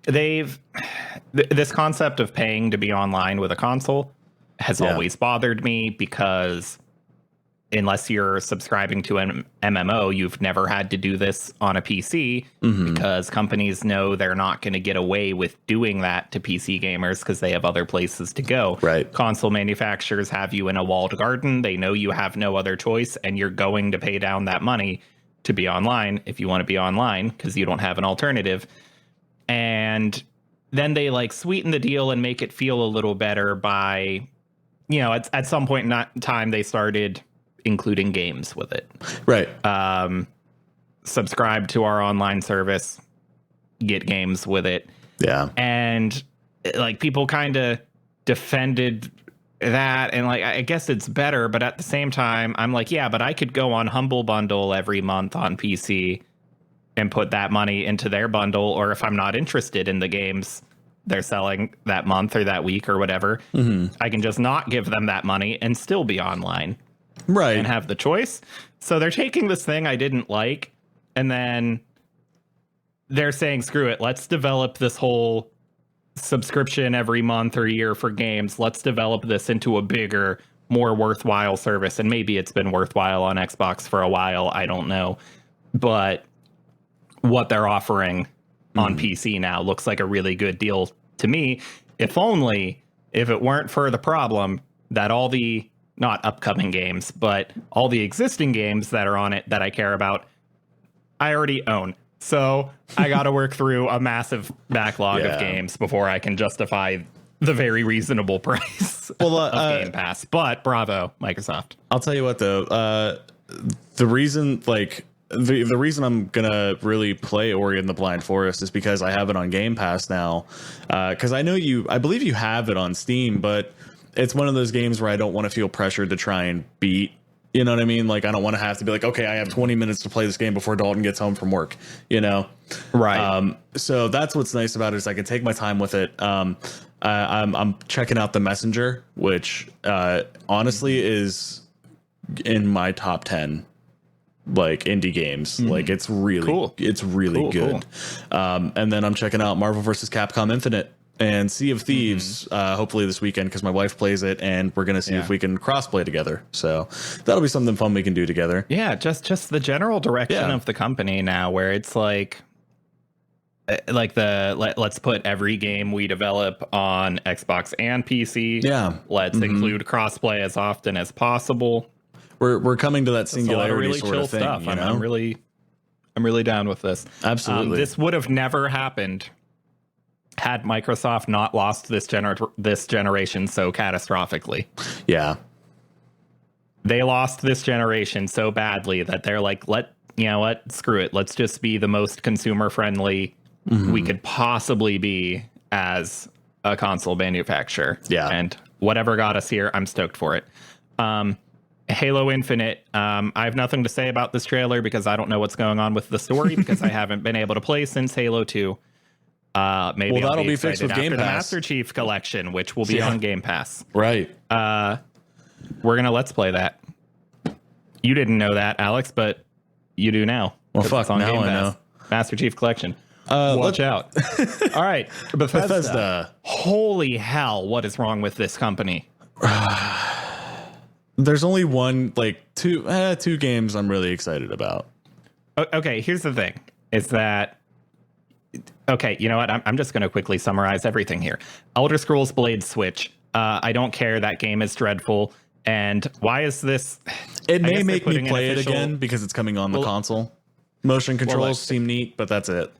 this concept of paying to be online with a console has always bothered me, because unless you're subscribing to an MMO, you've never had to do this on a PC, because companies know they're not going to get away with doing that to PC gamers because they have other places to go. Right. Console manufacturers have you in a walled garden. They know you have no other choice, and you're going to pay down that money to be online if you want to be online, because you don't have an alternative. And then they like sweeten the deal and make it feel a little better by, at some point in time, they started including games with it. Right. Subscribe to our online service, get games with it. Yeah. And like people kind of defended that, and like I guess it's better, but at the same time I'm like, yeah, but I could go on Humble Bundle every month on PC and put that money into their bundle, or if I'm not interested in the games they're selling that month or that week or whatever, I can just not give them that money and still be online. Right. And have the choice. So they're taking this thing I didn't like, and then they're saying, screw it, let's develop this whole subscription every month or year for games. Let's develop this into a bigger, more worthwhile service. And maybe it's been worthwhile on Xbox for a while. I don't know. But what they're offering on PC now looks like a really good deal to me. If it weren't for the problem that all the not upcoming games, but all the existing games that are on it that I care about, I already own. So I got to work through a massive backlog of games before I can justify the very reasonable price of Game Pass. But bravo, Microsoft. I'll tell you what, though. The reason, the reason I'm gonna really play Ori and the Blind Forest is because I have it on Game Pass now. Because I believe you have it on Steam, but it's one of those games where I don't want to feel pressured to try and beat. You know what I mean? Like, I don't want to have to be like, okay, I have 20 minutes to play this game before Dalton gets home from work, you know? Right. So that's what's nice about it is I can take my time with it. I'm checking out The Messenger, which honestly is in my top 10 like indie games. Like, it's really cool. It's really good. Cool. And then I'm checking out Marvel vs. Capcom Infinite and Sea of Thieves, hopefully this weekend, because my wife plays it, and we're going to see if we can cross-play together. So that'll be something fun we can do together. Yeah, just the general direction of the company now, where it's like let's put every game we develop on Xbox and PC. Yeah. Let's include cross-play as often as possible. We're coming to that singularity really sort chill of thing. Stuff. You know? I'm really down with this. Absolutely. This would have never happened had Microsoft not lost this generation so catastrophically. Yeah. They lost this generation so badly that they're like, you know what? Screw it. Let's just be the most consumer friendly we could possibly be as a console manufacturer. Yeah. And whatever got us here, I'm stoked for it. Halo Infinite, I have nothing to say about this trailer because I don't know what's going on with the story because I haven't been able to play since Halo 2. Maybe that'll be fixed with Game after Pass. The Master Chief Collection, which will be on Game Pass. Right. We're gonna let's play that. You didn't know that, Alex, but you do now. Well, fuck, on now Game I Pass. know. Master Chief Collection. Watch out. All right, Bethesda. Holy hell, what is wrong with this company? There's only two games I'm really excited about. Okay, here's the thing. Is that... Okay, you know what? I'm just going to quickly summarize everything here. Elder Scrolls Blade Switch. I don't care. That game is dreadful. And why is this... It may make me play it again because it's coming on the console. Motion controls seem neat, but that's it.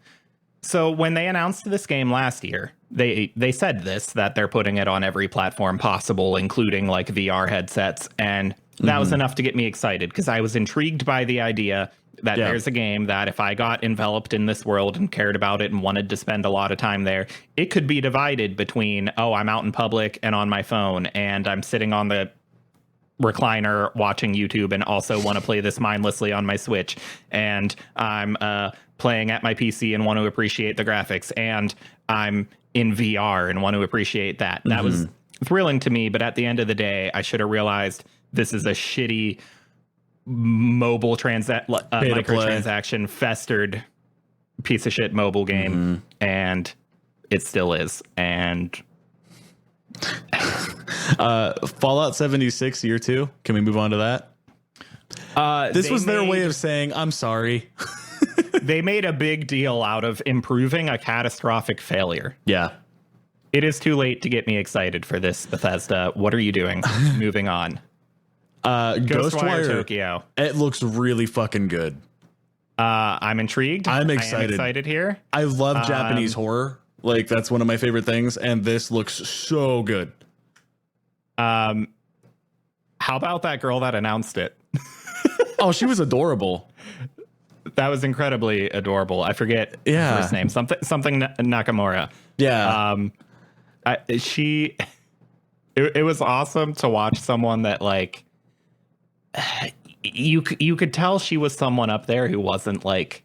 So when they announced this game last year, they said that they're putting it on every platform possible, including like VR headsets. And that was enough to get me excited because I was intrigued by the idea that there's a game that if I got enveloped in this world and cared about it and wanted to spend a lot of time there, it could be divided between, I'm out in public and on my phone and I'm sitting on the recliner watching YouTube and also want to play this mindlessly on my Switch. And I'm playing at my PC and want to appreciate the graphics. And I'm in VR and want to appreciate that. That was thrilling to me. But at the end of the day, I should have realized this is a shitty mobile microtransaction festered piece of shit mobile game, and it still is. And Fallout 76 Year 2, can we move on to that? This was their way of saying I'm sorry. They made a big deal out of improving a catastrophic failure. Yeah. It is too late to get me excited for this, Bethesda. What are you doing? Moving on. Ghostwire Tokyo. It looks really fucking good. I'm intrigued. I'm excited. I am excited here. I love Japanese horror. Like, that's one of my favorite things, and this looks so good. How about that girl that announced it? Oh, she was adorable. That was incredibly adorable. I forget her first name. Something Nakamura. Yeah. It was awesome to watch someone that like you could tell she was someone up there who wasn't like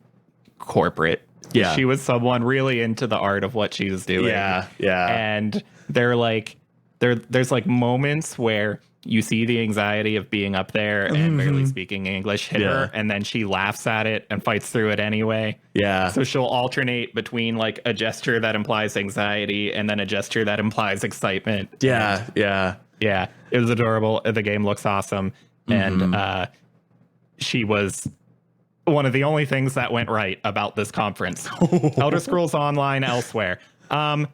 corporate. Yeah. She was someone really into the art of what she was doing. Yeah. Yeah. And they're like there's like moments where you see the anxiety of being up there and barely speaking English hit her, and then she laughs at it and fights through it anyway. Yeah. So she'll alternate between like a gesture that implies anxiety and then a gesture that implies excitement. Yeah. Yeah. It was adorable. The game looks awesome. And she was one of the only things that went right about this conference. Elder Scrolls Online elsewhere.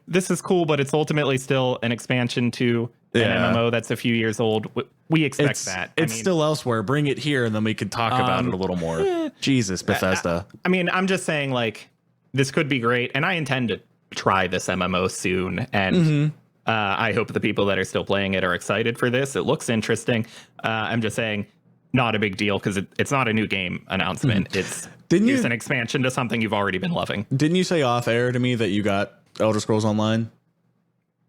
This is cool, but it's ultimately still an expansion to an MMO that's a few years old. We expect that. It's still elsewhere. Bring it here, and then we could talk about it a little more. Jesus, Bethesda. I mean, I'm just saying, like, this could be great, and I intend to try this MMO soon, and I hope the people that are still playing it are excited for this. It looks interesting. I'm just saying, not a big deal, because it's not a new game announcement. It's an expansion to something you've already been loving. Didn't you say off air to me that you got Elder Scrolls Online?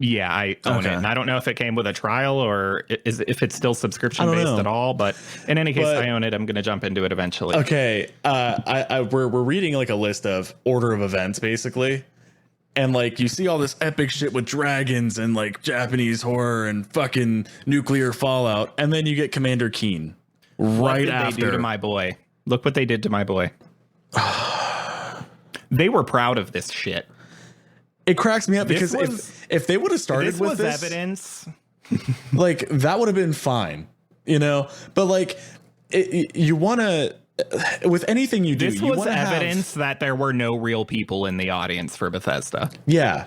Yeah, I own it. And I don't know if it came with a trial or if it's still subscription based at all. But in any case, I own it. I'm going to jump into it eventually. Okay. We're reading like a list of order of events, basically. And like you see all this epic shit with dragons and like Japanese horror and fucking nuclear fallout. And then you get Commander Keen right after. What did they do to my boy? Look what they did to my boy. They were proud of this shit. It cracks me up because if they would have started with this evidence, like that would have been fine, you know. But like, you want to with anything you do. This was evidence that there were no real people in the audience for Bethesda. Yeah,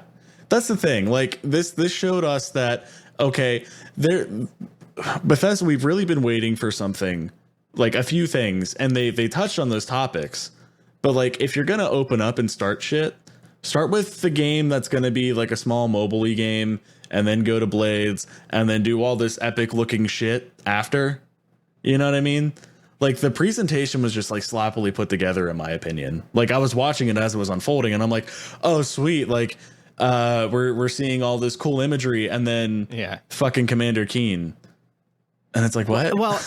that's the thing. Like this showed us that Bethesda. We've really been waiting for something, like a few things, and they touched on those topics. But like, if you're gonna open up and start shit. Start with the game that's going to be like a small mobile-y game, and then go to Blades, and then do all this epic looking shit after. You know what I mean? Like the presentation was just like sloppily put together, in my opinion. Like I was watching it as it was unfolding, and I'm like, oh sweet, like we're seeing all this cool imagery, and then fucking Commander Keen. And it's like, what? Well,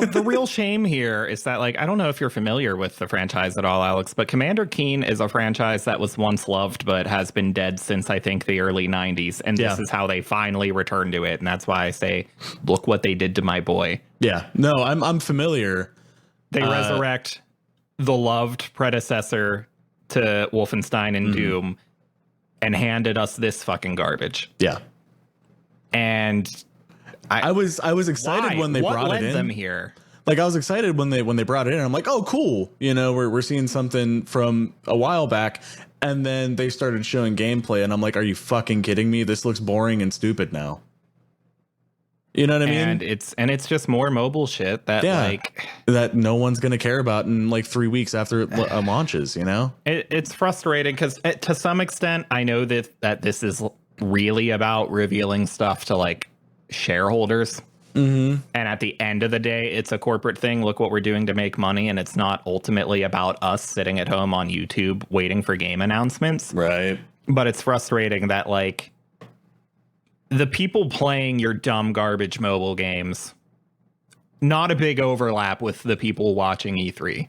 the real shame here is that, like, I don't know if you're familiar with the franchise at all, Alex, but Commander Keen is a franchise that was once loved, but has been dead since, I think, the early 90s. And this is how they finally returned to it. And that's why I say, look what they did to my boy. Yeah. No, I'm familiar. They resurrect the loved predecessor to Wolfenstein and Doom and handed us this fucking garbage. Yeah. And... I was excited when they brought it in. Them here? Like I was excited when they brought it in. I'm like, oh, cool. You know, we're seeing something from a while back, and then they started showing gameplay, and I'm like, are you fucking kidding me? This looks boring and stupid now. You know what I mean? And it's just more mobile shit that no one's gonna care about in like 3 weeks after it launches. You know, it's frustrating because to some extent I know that this is really about revealing stuff to like shareholders, and at the end of the day it's a corporate thing. Look what we're doing to make money, and it's not ultimately about us sitting at home on YouTube waiting for game announcements, right? But it's frustrating that like the people playing your dumb garbage mobile games, not a big overlap with the people watching E3.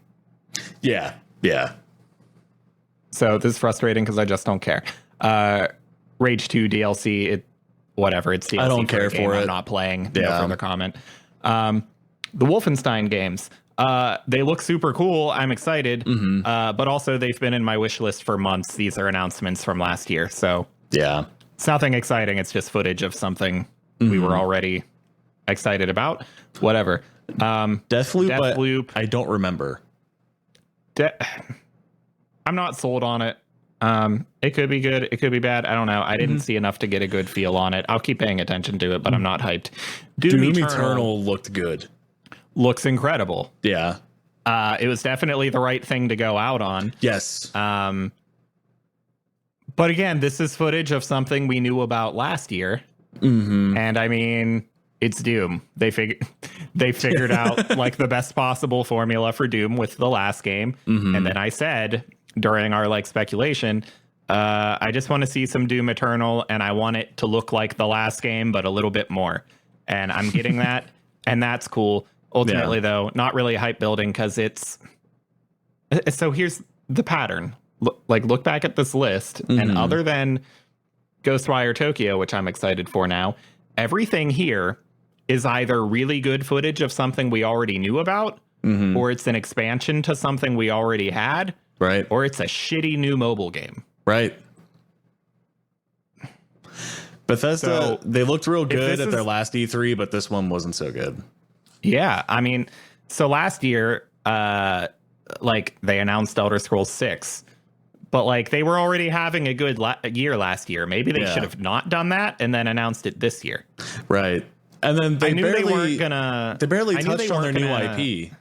Yeah So this is frustrating because I just don't care. Rage 2 DLC, whatever, it's DLC. I don't care for it. I'm not playing. No further comment. The Wolfenstein games, they look super cool. I'm excited. But also they've been in my wish list for months. These are announcements from last year. So yeah, it's nothing exciting. It's just footage of something we were already excited about. Whatever. Deathloop, I don't remember. I'm not sold on it. It could be good. It could be bad. I don't know. I didn't see enough to get a good feel on it. I'll keep paying attention to it, but I'm not hyped. Doom Eternal looked good. Looks incredible. Yeah. It was definitely the right thing to go out on. Yes. But again, this is footage of something we knew about last year. And I mean, it's Doom. They figured out like the best possible formula for Doom with the last game. And then I said during our like speculation, I just want to see some Doom Eternal, and I want it to look like the last game, but a little bit more. And I'm getting that, and that's cool. Ultimately, though, not really hype building because it's. So here's the pattern. Look back at this list, and other than Ghostwire Tokyo, which I'm excited for now, everything here is either really good footage of something we already knew about, or it's an expansion to something we already had. Right. Or it's a shitty new mobile game. Right. Bethesda, they looked real good at their last E3, but this one wasn't so good. Yeah. I mean, so last year, like they announced Elder Scrolls 6, But like they were already having a good year last year. Maybe they should have not done that and then announced it this year. Right. And then they barely touched on their new IP.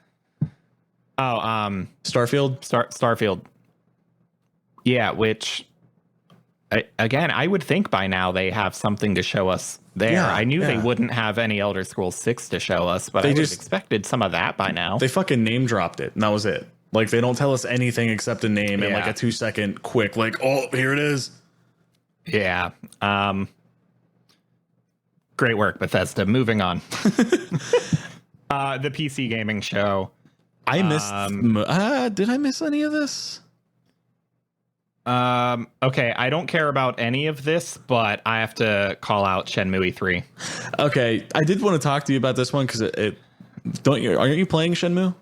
Oh, Starfield. Starfield. Yeah, which I would think by now they have something to show us there. Yeah, I knew they wouldn't have any Elder Scrolls 6 to show us, but I would have expected some of that by now. They fucking name dropped it, and that was it. Like, they don't tell us anything except a name and like a 2-second quick, like, oh, here it is. Yeah. Great work, Bethesda. Moving on. The PC gaming show. I missed. Did I miss any of this? Okay, I don't care about any of this, but I have to call out Shenmue 3. Okay, I did want to talk to you about this one because aren't you playing Shenmue?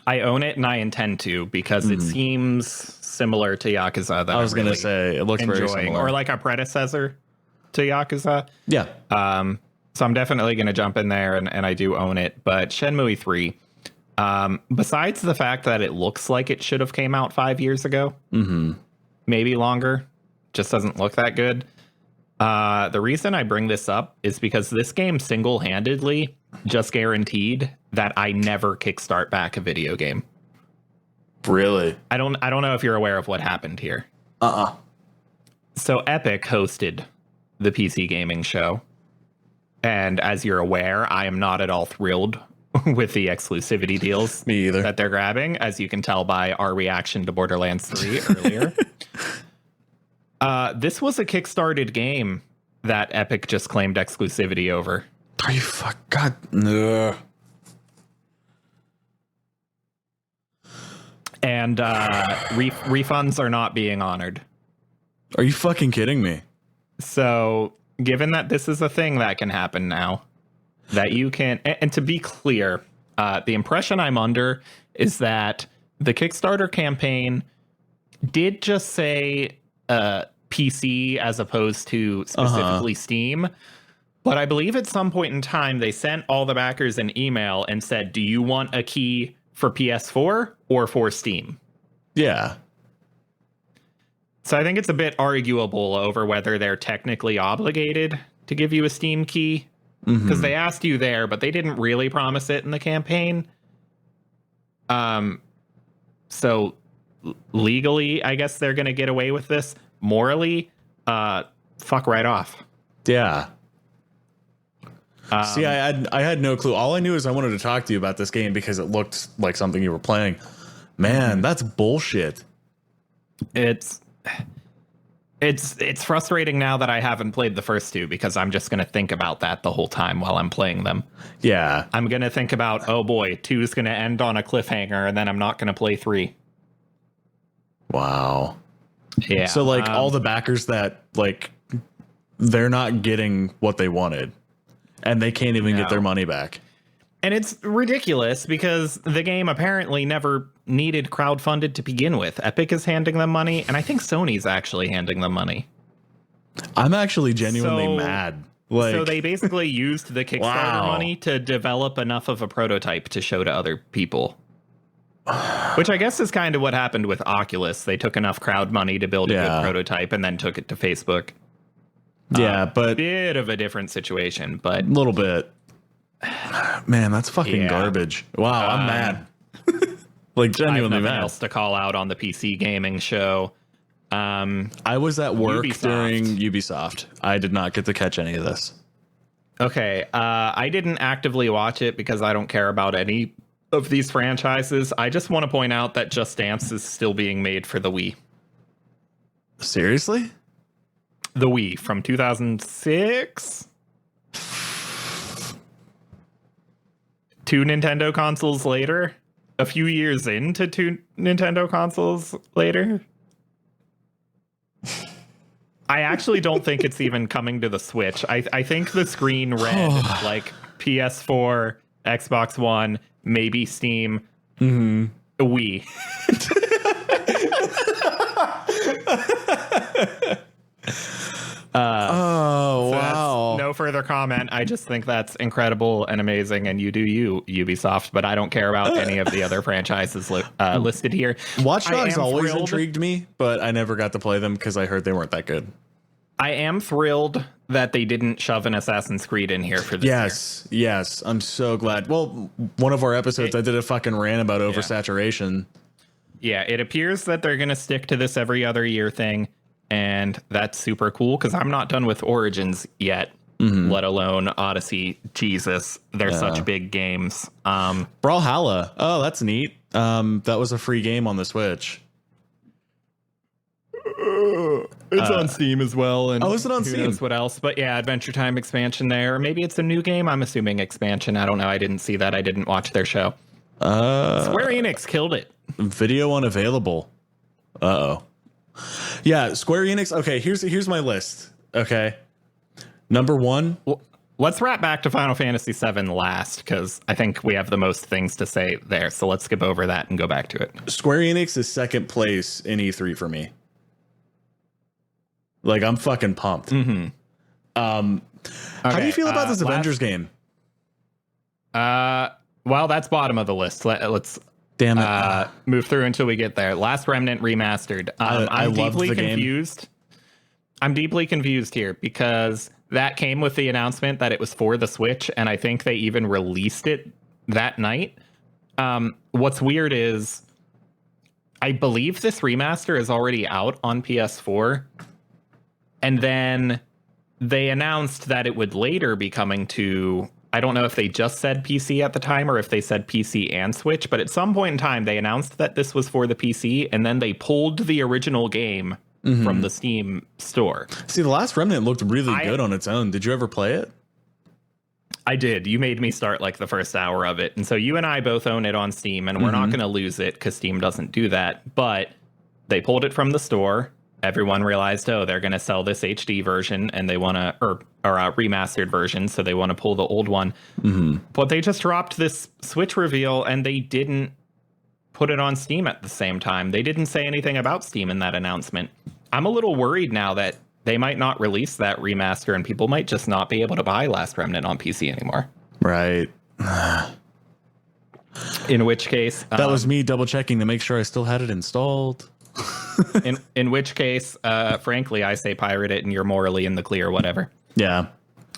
I own it and I intend to because it seems similar to Yakuza. That I was going to say it looks very similar, or like a predecessor to Yakuza. Yeah. So I'm definitely going to jump in there and I do own it. But Shenmue 3, besides the fact that it looks like it should have came out 5 years ago, maybe longer, just doesn't look that good. The reason I bring this up is because this game single-handedly just guaranteed that I never kickstart back a video game. Really? I don't know if you're aware of what happened here. So Epic hosted the PC gaming show. And as you're aware, I am not at all thrilled with the exclusivity deals Me either. that they're grabbing, as you can tell by our reaction to Borderlands 3 earlier. This was a kickstarted game that Epic just claimed exclusivity over. Are you God? No. And refunds are not being honored. Are you fucking kidding me? So, given that this is a thing that can happen now, that you can, and to be clear, the impression I'm under is that the Kickstarter campaign did just say PC as opposed to specifically Steam. But I believe at some point in time, they sent all the backers an email and said, do you want a key for PS4 or for Steam? Yeah. So I think it's a bit arguable over whether they're technically obligated to give you a Steam key. Because they asked you there, but they didn't really promise it in the campaign. So legally, I guess they're going to get away with this. Morally, fuck right off. Yeah. See, I had no clue. All I knew is I wanted to talk to you about this game because it looked like something you were playing. Man, that's bullshit. It's frustrating now that I haven't played the first two because I'm just going to think about that the whole time while I'm playing them. Yeah. I'm going to think about, oh boy, 2 is going to end on a cliffhanger and then I'm not going to play 3. Wow. Yeah. So like all the backers that like they're not getting what they wanted and they can't even get their money back. And it's ridiculous because the game apparently never needed crowdfunded to begin with. Epic is handing them money, and I think Sony's actually handing them money. I'm actually genuinely mad. Like, so they basically used the Kickstarter money to develop enough of a prototype to show to other people. Which I guess is kind of what happened with Oculus. They took enough crowd money to build a good prototype and then took it to Facebook. Yeah, but bit of a different situation, but a little bit. Man, that's fucking garbage. Wow, I'm mad. Like genuinely I have nothing mad. else to call out on the PC gaming show. I was at work during Ubisoft. I did not get to catch any of this. Okay, I didn't actively watch it because I don't care about any of these franchises. I just want to point out that Just Dance is still being made for the Wii. Seriously? The Wii from 2006? 2 Nintendo consoles later? A few years into 2 Nintendo consoles later? I actually don't think it's even coming to the Switch. I think the screen read like PS4, Xbox One, maybe Steam, Wii. Oh, wow. No further other comment. I just think that's incredible and amazing, and you do you, Ubisoft, but I don't care about any of the other franchises listed here. Watch Dogs always intrigued me, but I never got to play them because I heard they weren't that good. I am thrilled that they didn't shove an Assassin's Creed in here for this year. Yes. I'm so glad. Well, one of our episodes, I did a fucking rant about oversaturation. Yeah, it appears that they're going to stick to this every other year thing, and that's super cool because I'm not done with Origins yet, let alone Odyssey. Jesus, they're such big games. Brawlhalla. Oh, that's neat. That was a free game on the Switch. It's on Steam as well. And is it on Steam? Who knows what else? But yeah, Adventure Time expansion there. Or maybe it's a new game. I'm assuming expansion. I don't know. I didn't see that. I didn't watch their show. Square Enix killed it. Video unavailable. Uh-oh. Yeah, Square Enix. Okay, here's my list. Okay. Number 1. Well, let's wrap back to Final Fantasy VII last, because I think we have the most things to say there. So let's skip over that and go back to it. Square Enix is second place in E3 for me. Like, I'm fucking pumped. How do you feel about this Avengers game? Well, that's bottom of the list. Let's damn it move through until we get there. Last Remnant remastered. I'm deeply confused. I'm deeply confused here because that came with the announcement that it was for the Switch, and I think they even released it that night. What's weird is I believe this remaster is already out on PS4. And then they announced that it would later be coming to, I don't know if they just said PC at the time or if they said PC and Switch, but at some point in time, they announced that this was for the PC, and then they pulled the original game from the Steam store. See, The Last Remnant looked really good on its own. Did you ever play it? I did. You made me start like the first hour of it. And so you and I both own it on Steam, and we're not going to lose it because Steam doesn't do that. But they pulled it from the store. Everyone realized, they're going to sell this HD version and they want to, or a remastered version. So they want to pull the old one. But they just dropped this Switch reveal and they didn't put it on Steam at the same time. They didn't say anything about Steam in that announcement. I'm a little worried now that they might not release that remaster and people might just not be able to buy Last Remnant on PC anymore. Right. In which case, that was me double checking to make sure I still had it installed. in which case, frankly, I say pirate it and you're morally in the clear, whatever. Yeah.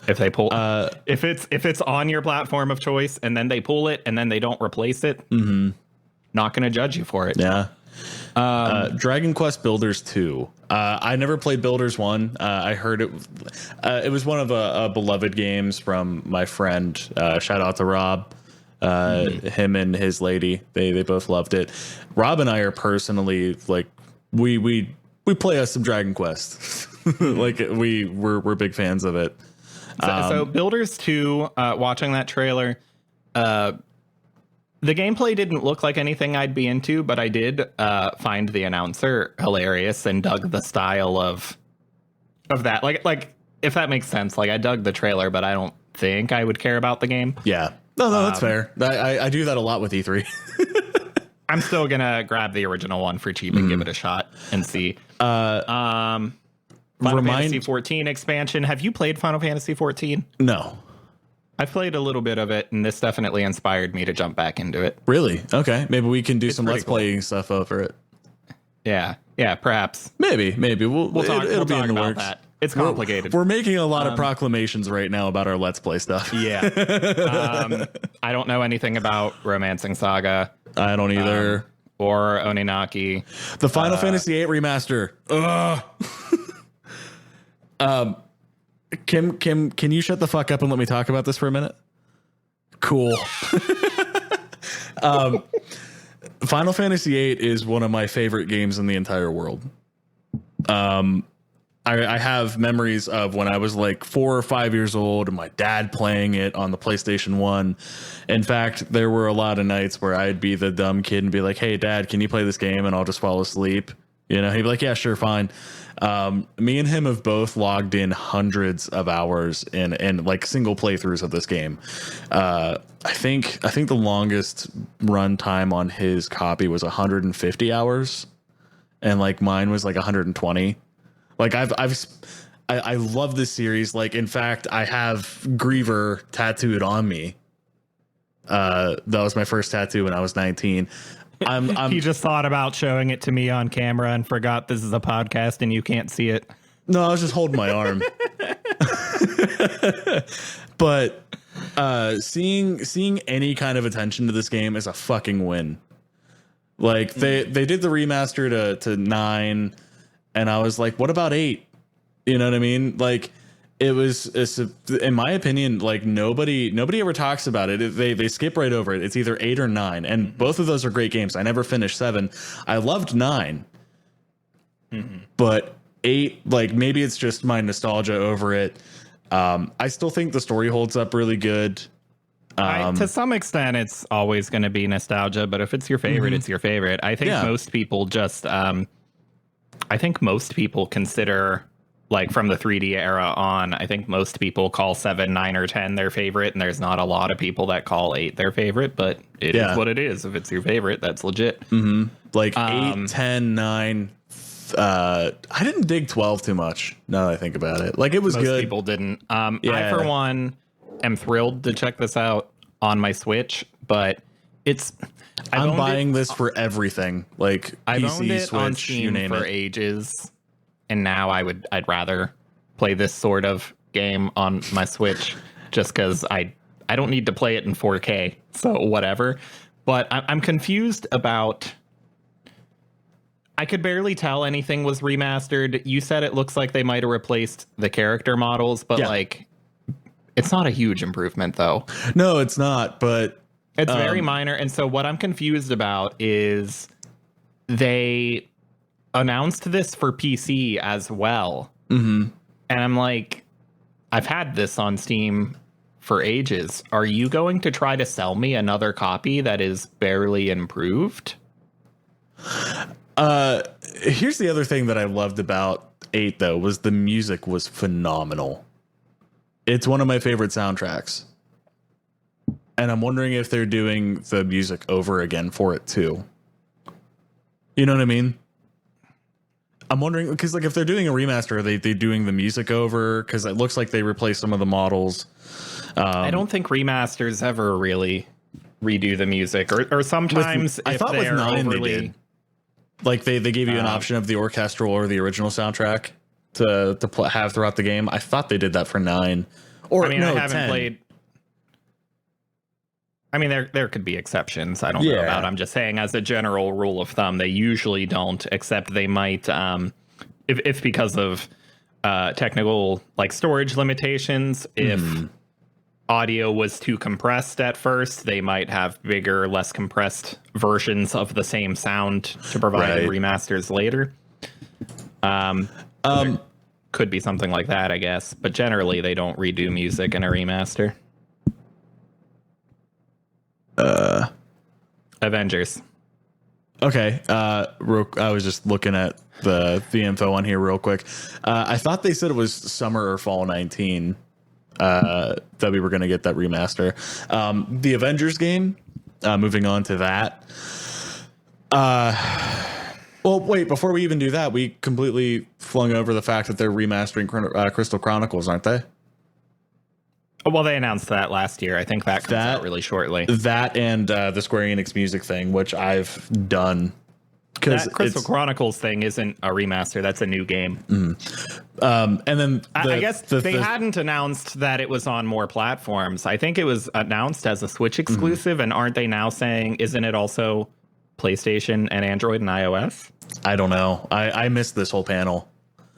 If they pull, if it's on your platform of choice and then they pull it and then they don't replace it, not going to judge you for it. Yeah. Dragon Quest Builders 2. I never played Builders 1. I heard it was one of a beloved games from my friend. Shout out to Rob. Him and his lady, they both loved it. Rob and I are personally like we play us some Dragon Quest. Like we're big fans of it. So Builders 2, watching that trailer, the gameplay didn't look like anything I'd be into, but I did find the announcer hilarious and dug the style of that. Like if that makes sense. Like I dug the trailer, but I don't think I would care about the game. Yeah. No, that's fair. I do that a lot with E3. I'm still gonna grab the original one for cheap and give it a shot and see. Final Fantasy 14 expansion. Have you played Final Fantasy 14? No. I've played a little bit of it, and this definitely inspired me to jump back into it. Really? Okay. Maybe we can do some Let's Playing stuff over it. Yeah, perhaps. Maybe. We'll talk, it'll be in the works. That. It's complicated. We're making a lot of proclamations right now about our Let's Play stuff. Yeah. I don't know anything about Romancing Saga. I don't either. Or Oninaki. The Final Fantasy VIII remaster. Kim, can you shut the fuck up and let me talk about this for a minute? Cool. Final Fantasy VIII is one of my favorite games in the entire world. I have memories of when I was like 4 or 5 years old and my dad playing it on the PlayStation 1. In fact, there were a lot of nights where I'd be the dumb kid and be like, hey, Dad, can you play this game? And I'll just fall asleep. You know, he'd be like, yeah, sure, fine. Me and him have both logged in hundreds of hours in like single playthroughs of this game. I think the longest run time on his copy was 150 hours. And like mine was like 120. Like I've I love this series. Like, in fact, I have Griever tattooed on me. That was my first tattoo when I was 19. He just thought about showing it to me on camera and forgot this is a podcast and you can't see it. No, I was just holding my arm. But seeing any kind of attention to this game is a fucking win. Like they did the remaster to 9, and I was like, what about 8? You know what I mean? Like it's in my opinion, like nobody ever talks about it. They skip right over it. It's either 8 or 9, and both of those are great games. I never finished 7. I loved 9, but 8, like maybe it's just my nostalgia over it. I still think the story holds up really good. To some extent, it's always going to be nostalgia, but if it's your favorite, it's your favorite. I think most people just, I think most people consider, like from the 3D era on, I think most people call 7, 9, or 10 their favorite, and there's not a lot of people that call 8 their favorite, but it is what it is. If it's your favorite, that's legit. Like 8, 10, 9. I didn't dig 12 too much. Now that I think about it, like it was Most good. people didn't. I for one am thrilled to check this out on my Switch, but I'm buying this for everything, like I've owned PC, it on Switch, you Steam name for it. ages, and now I'd rather play this sort of game on my Switch just because I don't need to play it in 4K, so whatever. But I'm confused about. I could barely tell anything was remastered. You said it looks like they might have replaced the character models, but like, it's not a huge improvement, though. No, it's not, but it's very minor. And so what I'm confused about is they announced this for PC as well. And I'm like, I've had this on Steam for ages. Are you going to try to sell me another copy that is barely improved? Here's the other thing that I loved about 8, though, was the music was phenomenal. It's one of my favorite soundtracks. And I'm wondering if they're doing the music over again for it, too. You know what I mean? I'm wondering, because like if they're doing a remaster, are they doing the music over? Because it looks like they replaced some of the models. I don't think remasters ever really redo the music. Or sometimes I if thought with they're 9 overly... they did. Like they gave you an option of the orchestral or the original soundtrack to have throughout the game. I thought they did that for 9. Or I mean, no, I haven't 10. played. I mean, there could be exceptions. I don't know about. I'm just saying, as a general rule of thumb, they usually don't. Except they might, if because of technical like storage limitations. If audio was too compressed at first, they might have bigger, less compressed versions of the same sound to provide remasters later. Could be something like that, I guess. But generally, they don't redo music in a remaster. Avengers. Okay. I was just looking at the info on here real quick. I thought they said it was summer or fall 19 that we were going to get that remaster. The Avengers game, moving on to that. Well, wait, before we even do that, we completely flung over the fact that they're remastering Crystal Chronicles, aren't they? Well, they announced that last year. I think that comes out really shortly. That and the Square Enix music thing, which I've done. That Crystal Chronicles thing isn't a remaster. That's a new game. And then I guess they hadn't announced that it was on more platforms. I think it was announced as a Switch exclusive. And aren't they now saying, isn't it also PlayStation and Android and iOS? I don't know. I missed this whole panel.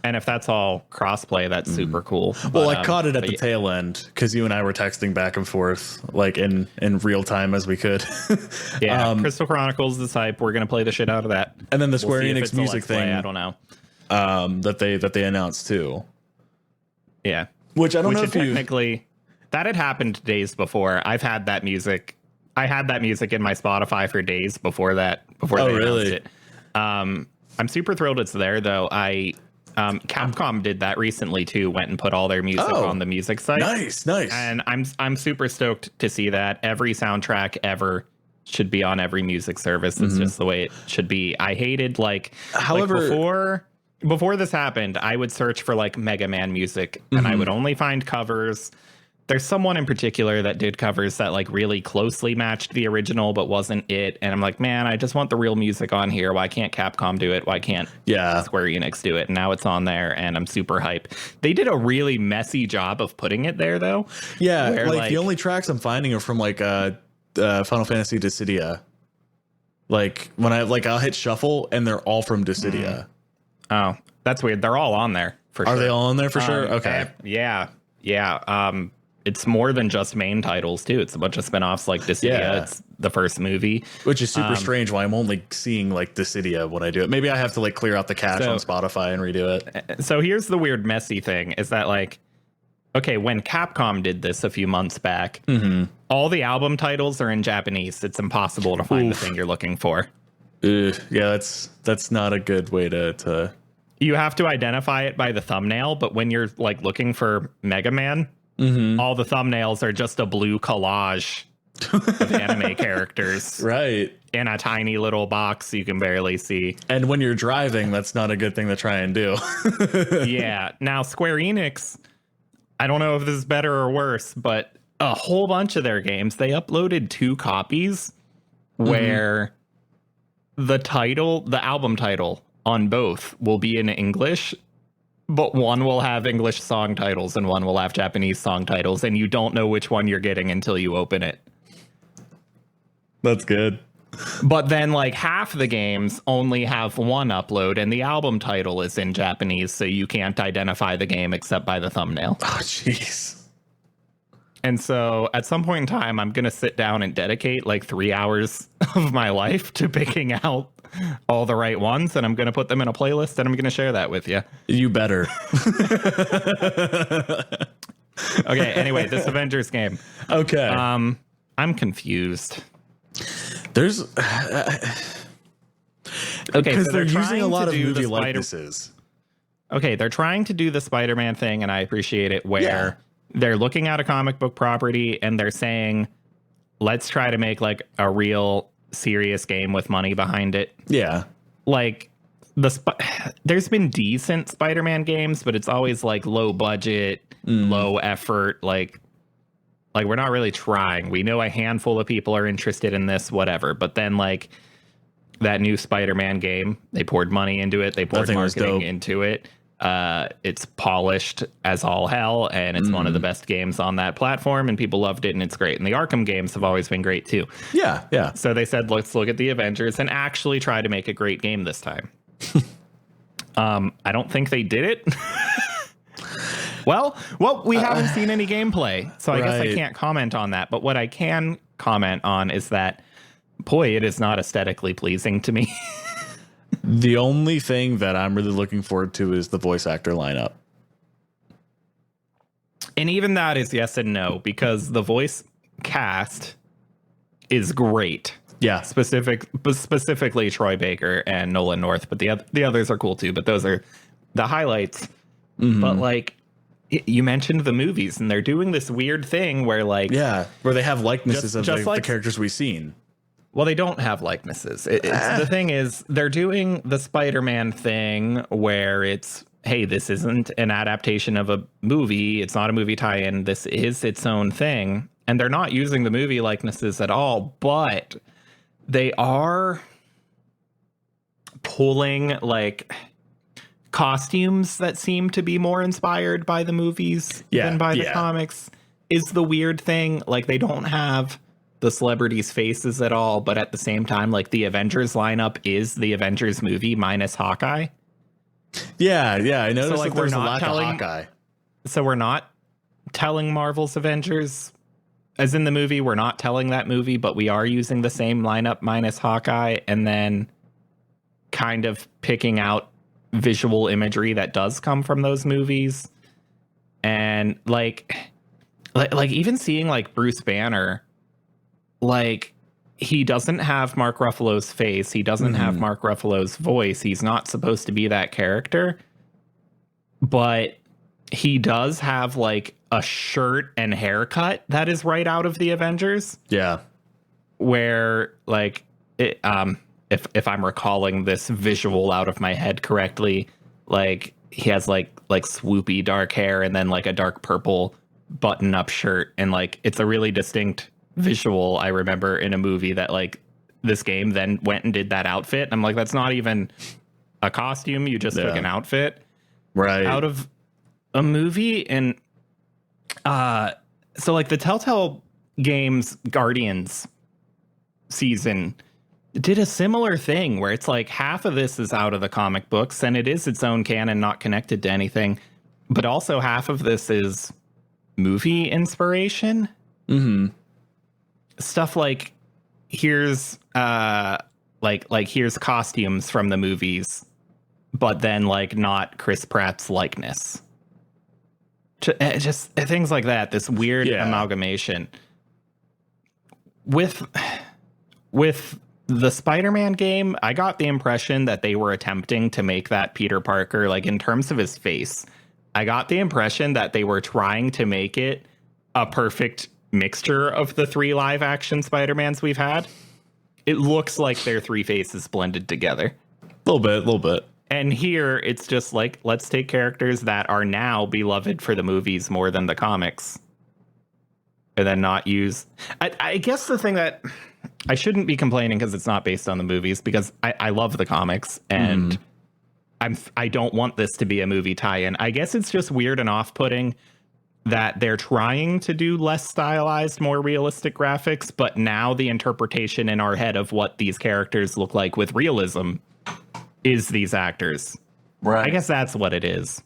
And if that's all crossplay, that's super cool. Well, I caught it at the tail end because you and I were texting back and forth like in real time as we could. Yeah, Crystal Chronicles is hype. We're gonna play the shit out of that. And then the Square Enix music thing, I don't know. That they announced too. Yeah, which I don't know if technically that had happened days before. I've had that music. I had that music in my Spotify for days before that. Before they announced it. I'm super thrilled it's there though. Capcom did that recently too. Went and put all their music on the music site. Nice. And I'm super stoked to see that. Every soundtrack ever should be on every music service. It's just the way it should be. I hated before before this happened, I would search for like Mega Man music, and I would only find covers. There's someone in particular that did covers that like really closely matched the original, but wasn't it. And I'm like, man, I just want the real music on here. Why can't Capcom do it? Why can't Square Enix do it? And now it's on there, and I'm super hype. They did a really messy job of putting it there, though. Yeah, like the only tracks I'm finding are from like Final Fantasy Dissidia. Like when I'll hit shuffle, and they're all from Dissidia. Oh, that's weird. They're all on there for sure. Are they all on there for sure? Okay. Yeah. It's more than just main titles too. It's a bunch of spinoffs like Dissidia. Yeah. It's the first movie, which is super strange. Why I'm only seeing like Dissidia when I do it. Maybe I have to like clear out the cache on Spotify and redo it. So here's the weird, messy thing: is that like, okay, when Capcom did this a few months back, all the album titles are in Japanese. It's impossible to find the thing you're looking for. Yeah, that's not a good way to. You have to identify it by the thumbnail, but when you're like looking for Mega Man, all the thumbnails are just a blue collage of anime characters, right, in a tiny little box you can barely see. And when you're driving, that's not a good thing to try and do. Yeah. Now, Square Enix, I don't know if this is better or worse, but a whole bunch of their games, they uploaded 2 copies where the album title on both will be in English, but one will have English song titles and one will have Japanese song titles, and you don't know which one you're getting until you open it. That's good. But then like half the games only have one upload, and the album title is in Japanese, so you can't identify the game except by the thumbnail. Oh, jeez. And so at some point in time, I'm going to sit down and dedicate like 3 hours of my life to picking out all the right ones, and I'm going to put them in a playlist, and I'm going to share that with you. You better. Okay, anyway, this Avengers game. Okay. I'm confused. There's because they're using a lot of movie likenesses. Okay, they're trying to do the Spider-Man thing, and I appreciate it, where they're looking at a comic book property and they're saying, let's try to make like a real serious game with money behind it. Yeah. Like there's been decent Spider-Man games, but it's always like low budget, low effort. Like we're not really trying. We know a handful of people are interested in this, whatever. But then like that new Spider-Man game, they poured money into it. They poured marketing into it. It's polished as all hell, and it's one of the best games on that platform, and people loved it, and it's great. And the Arkham games have always been great too. Yeah. So they said, let's look at the Avengers and actually try to make a great game this time. I don't think they did it. Well, we haven't seen any gameplay, so I guess I can't comment on that. But what I can comment on is that, boy, it is not aesthetically pleasing to me. The only thing that I'm really looking forward to is the voice actor lineup. And even that is yes and no, because the voice cast is great. Yeah. Specifically Troy Baker and Nolan North, but the others are cool too, but those are the highlights. But like you mentioned the movies, and they're doing this weird thing where like where they have likenesses of like the characters we've seen. Well, they don't have likenesses. The thing is, they're doing the Spider-Man thing where it's, hey, this isn't an adaptation of a movie. It's not a movie tie-in. This is its own thing. And they're not using the movie likenesses at all, but they are pulling like costumes that seem to be more inspired by the movies than by the comics is the weird thing. Like they don't have the celebrities' faces at all, but at the same time, like the Avengers lineup is the Avengers movie minus Hawkeye. Yeah, I noticed so, like, that there's a lack of Hawkeye. So we're not telling Marvel's Avengers as in the movie. We're not telling that movie, but we are using the same lineup minus Hawkeye, and then kind of picking out visual imagery that does come from those movies. And like even seeing like Bruce Banner, like he doesn't have Mark Ruffalo's face. He doesn't have Mark Ruffalo's voice. He's not supposed to be that character, but he does have like a shirt and haircut that is right out of the Avengers. Yeah. Where like it, if I'm recalling this visual out of my head correctly, Like he has like swoopy dark hair and then like a dark purple button up shirt, and like it's a really distinct visual. I remember in a movie that like this game then went and did that outfit. I'm like, that's not even a costume. You just took an outfit out of a movie. And so like the Telltale Games Guardians season did a similar thing where it's like half of this is out of the comic books and it is its own canon, not connected to anything, but also half of this is movie inspiration. Stuff like here's here's costumes from the movies, but then like not Chris Pratt's likeness. Just things like that. This weird amalgamation with the Spider-Man game. I got the impression that they were attempting to make that Peter Parker, like in terms of his face, I got the impression that they were trying to make it a perfect mixture of the 3 live action Spider-Mans we've had. It looks like their 3 faces blended together. A little bit. And here it's just like, let's take characters that are now beloved for the movies more than the comics, and then not use. I guess the thing that I shouldn't be complaining because it's not based on the movies, because I love the comics and I don't want this to be a movie tie-in. I guess it's just weird and off-putting that they're trying to do less stylized, more realistic graphics, but now the interpretation in our head of what these characters look like with realism is these actors. Right. I guess that's what it is.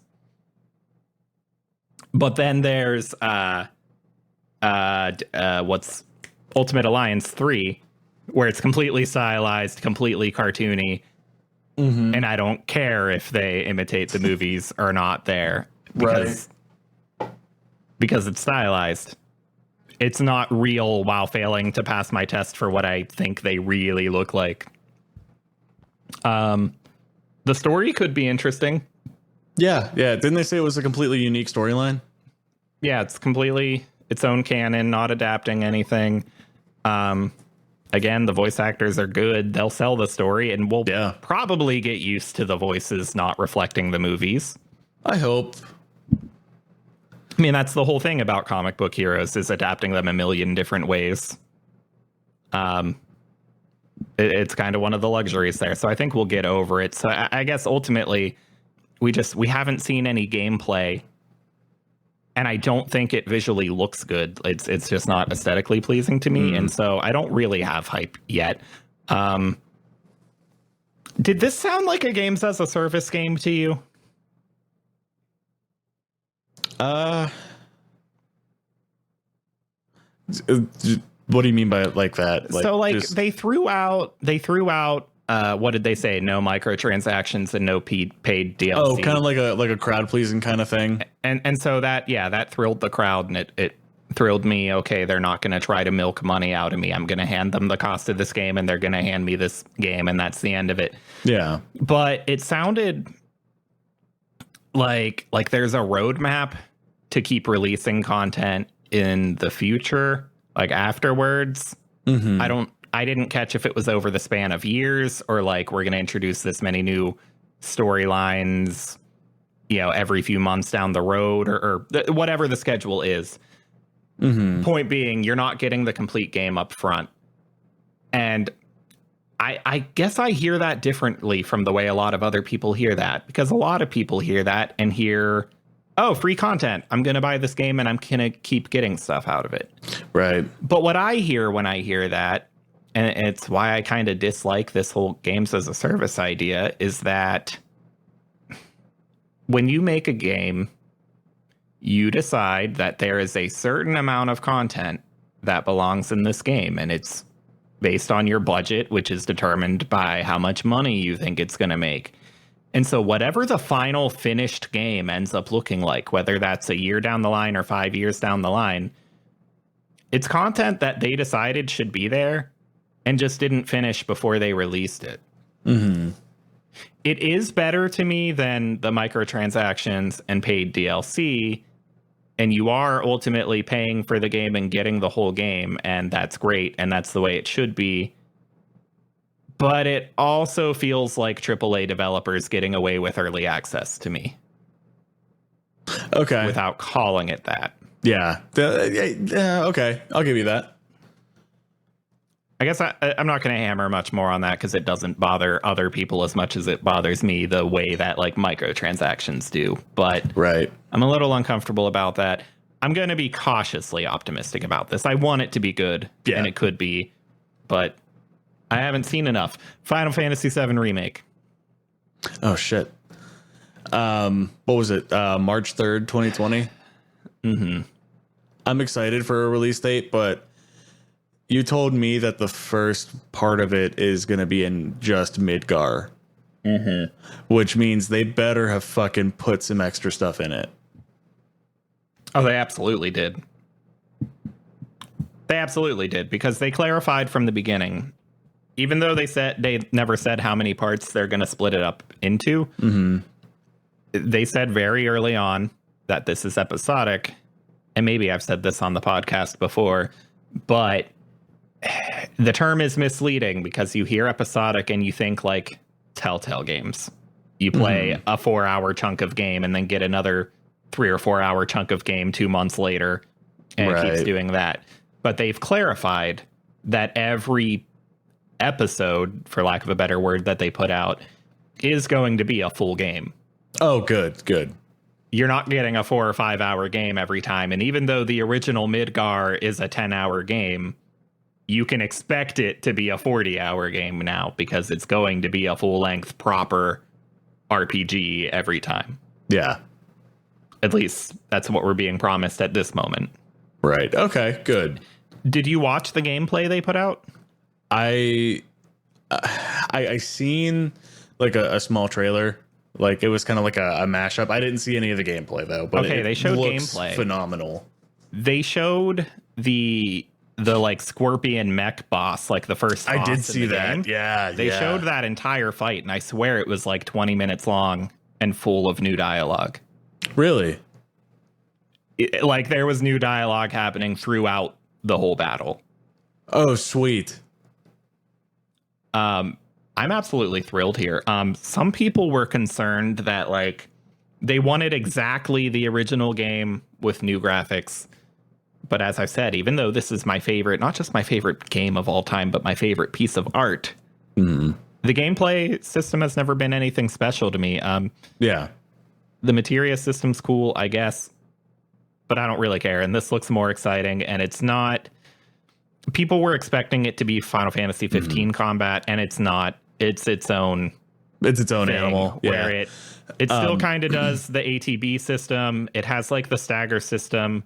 But then there's what's Ultimate Alliance 3, where it's completely stylized, completely cartoony, and I don't care if they imitate the movies or not there, because it's stylized. It's not real while failing to pass my test for what I think they really look like. The story could be interesting. Yeah. Didn't they say it was a completely unique storyline? Yeah, it's completely its own canon, not adapting anything. Again, the voice actors are good. They'll sell the story, and we'll probably get used to the voices not reflecting the movies. I hope. I mean, that's the whole thing about comic book heroes, is adapting them a million different ways. It's kind of one of the luxuries there. So I think we'll get over it. So I guess ultimately we haven't seen any gameplay, and I don't think it visually looks good. It's just not aesthetically pleasing to me. And so I don't really have hype yet. Did this sound like a games as a service game to you? What do you mean by it like that? So like they threw out what did they say? No microtransactions and no paid DLC. Oh, kind of like a crowd pleasing kind of thing. And so that thrilled the crowd, and it thrilled me. Okay, they're not going to try to milk money out of me. I'm going to hand them the cost of this game, and they're going to hand me this game, and that's the end of it. Yeah. But it sounded like there's a roadmap to keep releasing content in the future, like afterwards. I didn't catch if it was over the span of years, or like we're going to introduce this many new storylines, every few months down the road, or whatever the schedule is. Point being, you're not getting the complete game up front. And I guess I hear that differently from the way a lot of other people hear that, because a lot of people hear that and hear, oh, free content, I'm going to buy this game and I'm going to keep getting stuff out of it. Right. But what I hear when I hear that, and it's why I kind of dislike this whole games as a service idea, is that when you make a game, you decide that there is a certain amount of content that belongs in this game, and it's based on your budget, which is determined by how much money you think it's going to make. And so whatever the final finished game ends up looking like, whether that's a year down the line or 5 years down the line, it's content that they decided should be there and just didn't finish before they released it. It is better to me than the microtransactions and paid DLC, and you are ultimately paying for the game and getting the whole game, and that's great, and that's the way it should be. But it also feels like AAA developers getting away with early access to me. Okay. Without calling it that. Yeah. Okay. I'll give you that. I guess I'm not going to hammer much more on that because it doesn't bother other people as much as it bothers me the way that like microtransactions do. But right. I'm a little uncomfortable about that. I'm going to be cautiously optimistic about this. I want it to be good, and it could be, but I haven't seen enough. Final Fantasy VII Remake. Oh, shit. What was it? March 3rd, 2020? Mm-hmm. I'm excited for a release date, but you told me that the first part of it is going to be in just Midgar. Mm-hmm. Which means they better have fucking put some extra stuff in it. Oh, they absolutely did. They absolutely did, because they clarified from the beginning. Even though they never said how many parts they're going to split it up into, they said very early on that this is episodic. And maybe I've said this on the podcast before, but the term is misleading because you hear episodic and you think like Telltale games. You play a 4-hour chunk of game and then get another 3 or 4 hour chunk of game 2 months later, and it keeps doing that. But they've clarified that every episode, for lack of a better word, that they put out is going to be a full game. Oh, good. You're not getting a 4 or 5 hour game every time. And even though the original Midgar is a 10-hour game, you can expect it to be a 40-hour game now because it's going to be a full-length, proper RPG every time. Yeah. At least that's what we're being promised at this moment. Right. Okay, good. Did you watch the gameplay they put out? I seen like a small trailer. Like it was kind of like a mashup. I didn't see any of the gameplay though. But okay, they showed gameplay. Phenomenal. They showed the like Scorpion mech boss, like the first boss. I did see that. Game. Yeah. They showed that entire fight, and I swear it was like 20 minutes long and full of new dialogue. Really? Like there was new dialogue happening throughout the whole battle. Oh, sweet. I'm absolutely thrilled here. Some people were concerned that like they wanted exactly the original game with new graphics. But as I said, even though this is my favorite, not just my favorite game of all time, but my favorite piece of art, the gameplay system has never been anything special to me. Yeah. The materia system's cool, I guess, but I don't really care. And this looks more exciting, and it's not. People were expecting it to be Final Fantasy 15 combat, and it's not. It's its own. It's its own animal. Where it still kind of does the ATB system. It has like the stagger system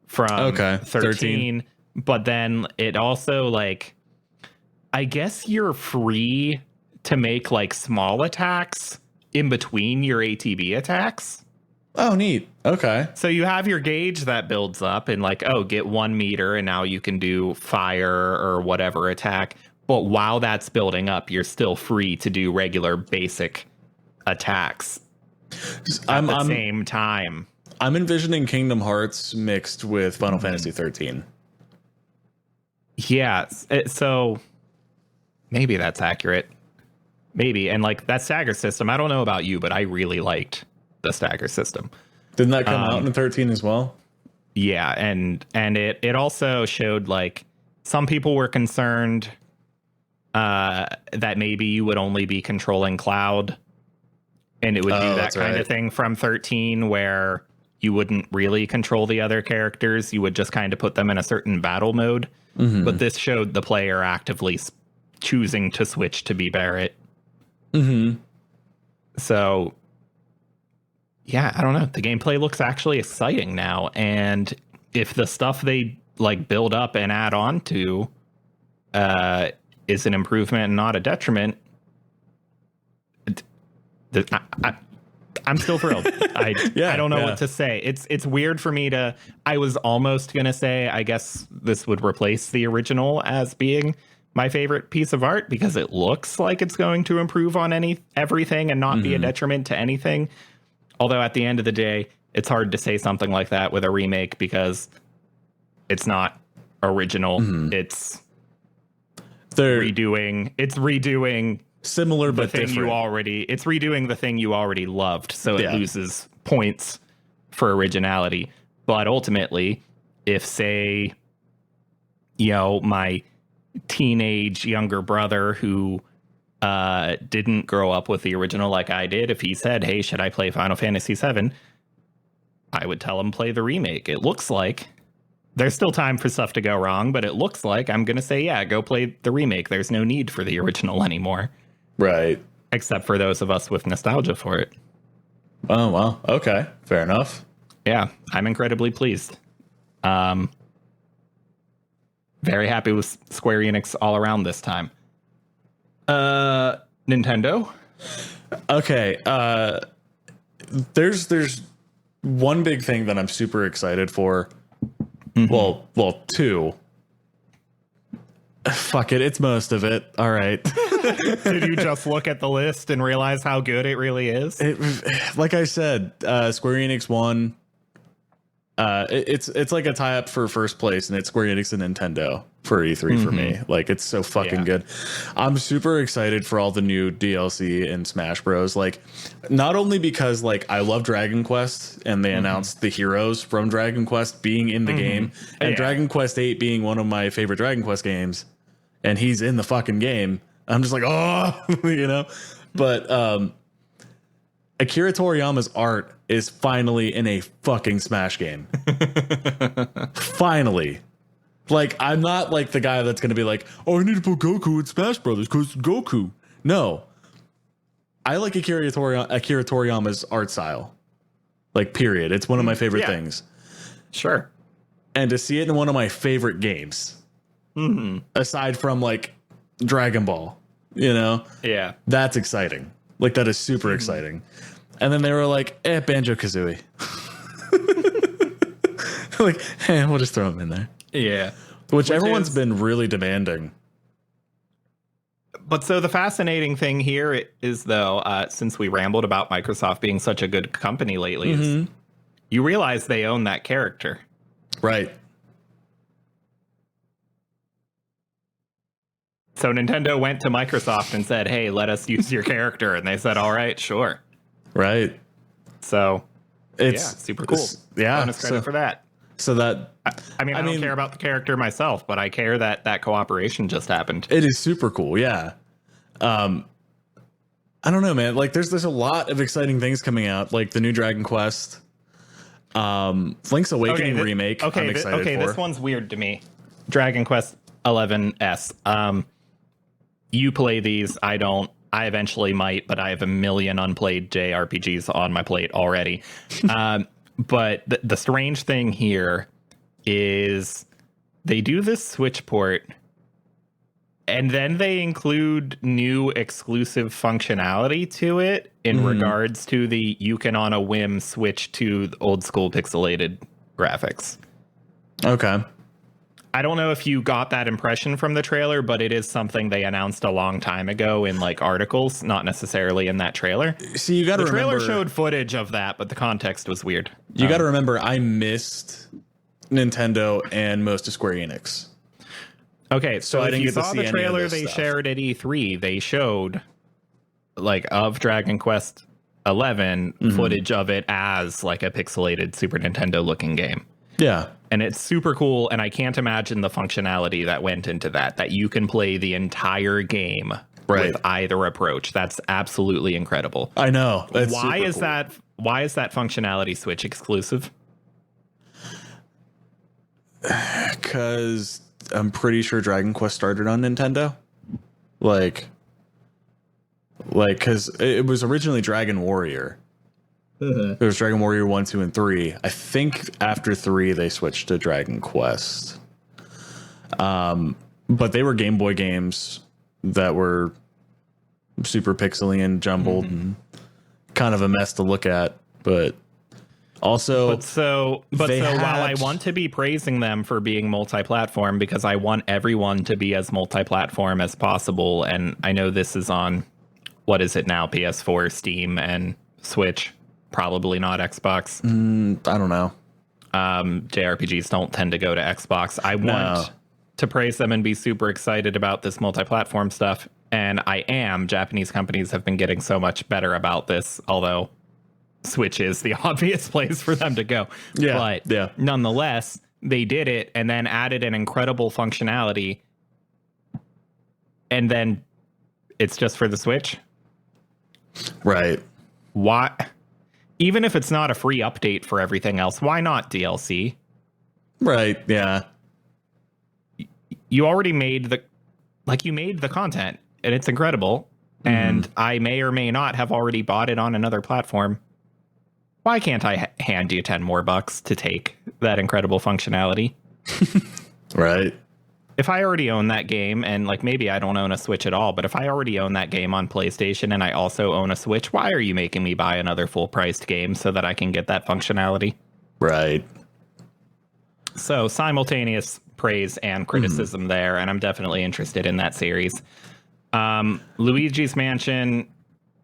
from 13, but then it also like, I guess you're free to make like small attacks in between your ATB attacks. Oh, neat. Okay. So you have your gauge that builds up and like, oh, get 1 meter and now you can do fire or whatever attack. But while that's building up, you're still free to do regular basic attacks at the same time. I'm envisioning Kingdom Hearts mixed with Final Fantasy 13. Yeah. So maybe that's accurate. Maybe. And like that stagger system, I don't know about you, but I really liked the stagger system. Didn't that come out in 13 as well? Yeah. And it also showed like some people were concerned that maybe you would only be controlling Cloud, and it would do that kind of thing from 13 where you wouldn't really control the other characters. You would just kind of put them in a certain battle mode. But this showed the player actively choosing to switch to be Barrett. So, yeah, I don't know. The gameplay looks actually exciting now. And if the stuff they like build up and add on to is an improvement and not a detriment, I'm still thrilled. I don't know what to say. It's weird for me to. I was almost gonna say I guess this would replace the original as being my favorite piece of art because it looks like it's going to improve on everything and not be a detriment to anything. Although at the end of the day, it's hard to say something like that with a remake because it's not original. It's It's redoing similar the but thing different. it's redoing the thing you already loved, so it loses points for originality. But ultimately, if, say, my teenage younger brother who didn't grow up with the original like I did, if he said, hey, should I play Final Fantasy VII, I would tell him play the remake. It looks like there's still time for stuff to go wrong, but it looks like I'm going to say, yeah, go play the remake. There's no need for the original anymore. Right. Except for those of us with nostalgia for it. Oh, well, okay. Fair enough. Yeah, I'm incredibly pleased. Very happy with Square Enix all around this time. Nintendo? Okay. There's one big thing that I'm super excited for. Well, two. Fuck it, it's most of it. All right. Did you just look at the list and realize how good it really is? Like I said, Square Enix won. It's like a tie-up for first place, and it's Square Enix and Nintendo for E3 for me. Like, it's so fucking good. I'm super excited for all the new DLC in Smash Bros. Like, not only because, like, I love Dragon Quest, and they announced the heroes from Dragon Quest being in the game, and Dragon Quest 8 being one of my favorite Dragon Quest games, and he's in the fucking game. I'm just like, oh, But Akira Toriyama's art is finally in a fucking Smash game. Finally. Like, I'm not like the guy that's going to be like, oh, I need to put Goku in Smash Brothers because Goku. No. I like Akira Toriyama's art style. Like, period. It's one of my favorite things. Sure. And to see it in one of my favorite games, aside from, like, Dragon Ball, Yeah. that's exciting. Like, that is super exciting. And then they were like, Banjo-Kazooie. Like, hey, we'll just throw him in there. Yeah. Which everyone's been really demanding. But so the fascinating thing here is, though, since we rambled about Microsoft being such a good company lately, is you realize they own that character. Right. So Nintendo went to Microsoft and said, hey, let us use your character. And they said, all right, sure. Right. So it's super cool. Bonus credit for that. So that, I mean, I don't care about the character myself, but I care that that cooperation just happened. It is super cool. Yeah. I don't know, man. Like, there's a lot of exciting things coming out, like the new Dragon Quest, Link's Awakening remake. I'm excited for. This one's weird to me. Dragon Quest 11S. You play these. I don't. I eventually might, but I have a million unplayed JRPGs on my plate already. But the strange thing here is they do this Switch port, and then they include new exclusive functionality to it in regards to the you can on a whim switch to the old school pixelated graphics. Okay. I don't know if you got that impression from the trailer, but it is something they announced a long time ago in like articles, not necessarily in that trailer. See, you got to remember, the trailer showed footage of that, but the context was weird. You got to remember, I missed Nintendo and most of Square Enix. Okay, so I if you saw the trailer they stuff. shared at E3, they showed like of Dragon Quest 11 footage of it as like a pixelated Super Nintendo looking game. Yeah. And it's super cool, and I can't imagine the functionality that went into that you can play the entire game with either approach. That's absolutely incredible. I know. Why is that functionality Switch exclusive? Because I'm pretty sure Dragon Quest started on Nintendo. Like, because it was originally Dragon Warrior. There was Dragon Warrior 1, 2, and 3. I think after 3, they switched to Dragon Quest. But they were Game Boy games that were super pixely and jumbled and kind of a mess to look at. But also... But so while I want to be praising them for being multi-platform, because I want everyone to be as multi-platform as possible, and I know this is on, what is it now, PS4, Steam, and Switch... Probably not Xbox. I don't know. JRPGs don't tend to go to Xbox. I want to praise them and be super excited about this multi-platform stuff. And I am. Japanese companies have been getting so much better about this, although Switch is the obvious place for them to go. Yeah, But nonetheless, they did it and then added an incredible functionality. And then it's just for the Switch. Right. Why? Even if it's not a free update for everything else, why not DLC? Right. Yeah. You already made the content and it's incredible. And I may or may not have already bought it on another platform. Why can't I hand you $10 to take that incredible functionality? Right. If I already own that game, and like maybe I don't own a Switch at all, but if I already own that game on PlayStation and I also own a Switch, why are you making me buy another full-priced game so that I can get that functionality? Right. So simultaneous praise and criticism there, and I'm definitely interested in that series. Luigi's Mansion,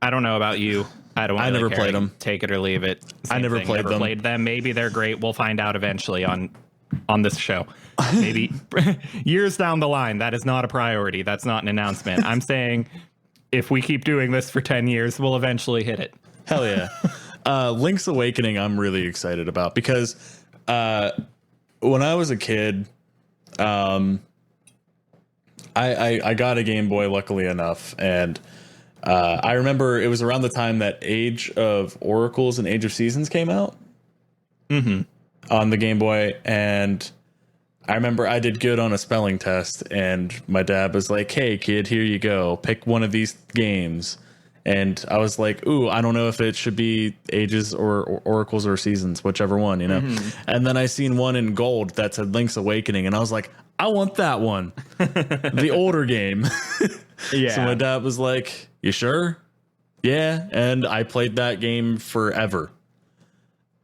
I don't know about you. I never played them. Take it or leave it. I never played them. Maybe they're great. We'll find out eventually on this show. Maybe years down the line. That is not a priority. That's not an announcement. I'm saying if we keep doing this for 10 years, we'll eventually hit it. Hell yeah. Link's Awakening I'm really excited about because when I was a kid, I got a Game Boy, luckily enough, and I remember it was around the time that Age of Oracles and Age of Seasons came out on the Game Boy, and I remember I did good on a spelling test, and my dad was like, "Hey, kid, here you go. Pick one of these games." And I was like, "Ooh, I don't know if it should be Ages or Oracles or Seasons, whichever one, you know." And then I seen one in gold that said Link's Awakening, and I was like, "I want that one, the older game." Yeah. So my dad was like, "You sure?" Yeah, and I played that game forever.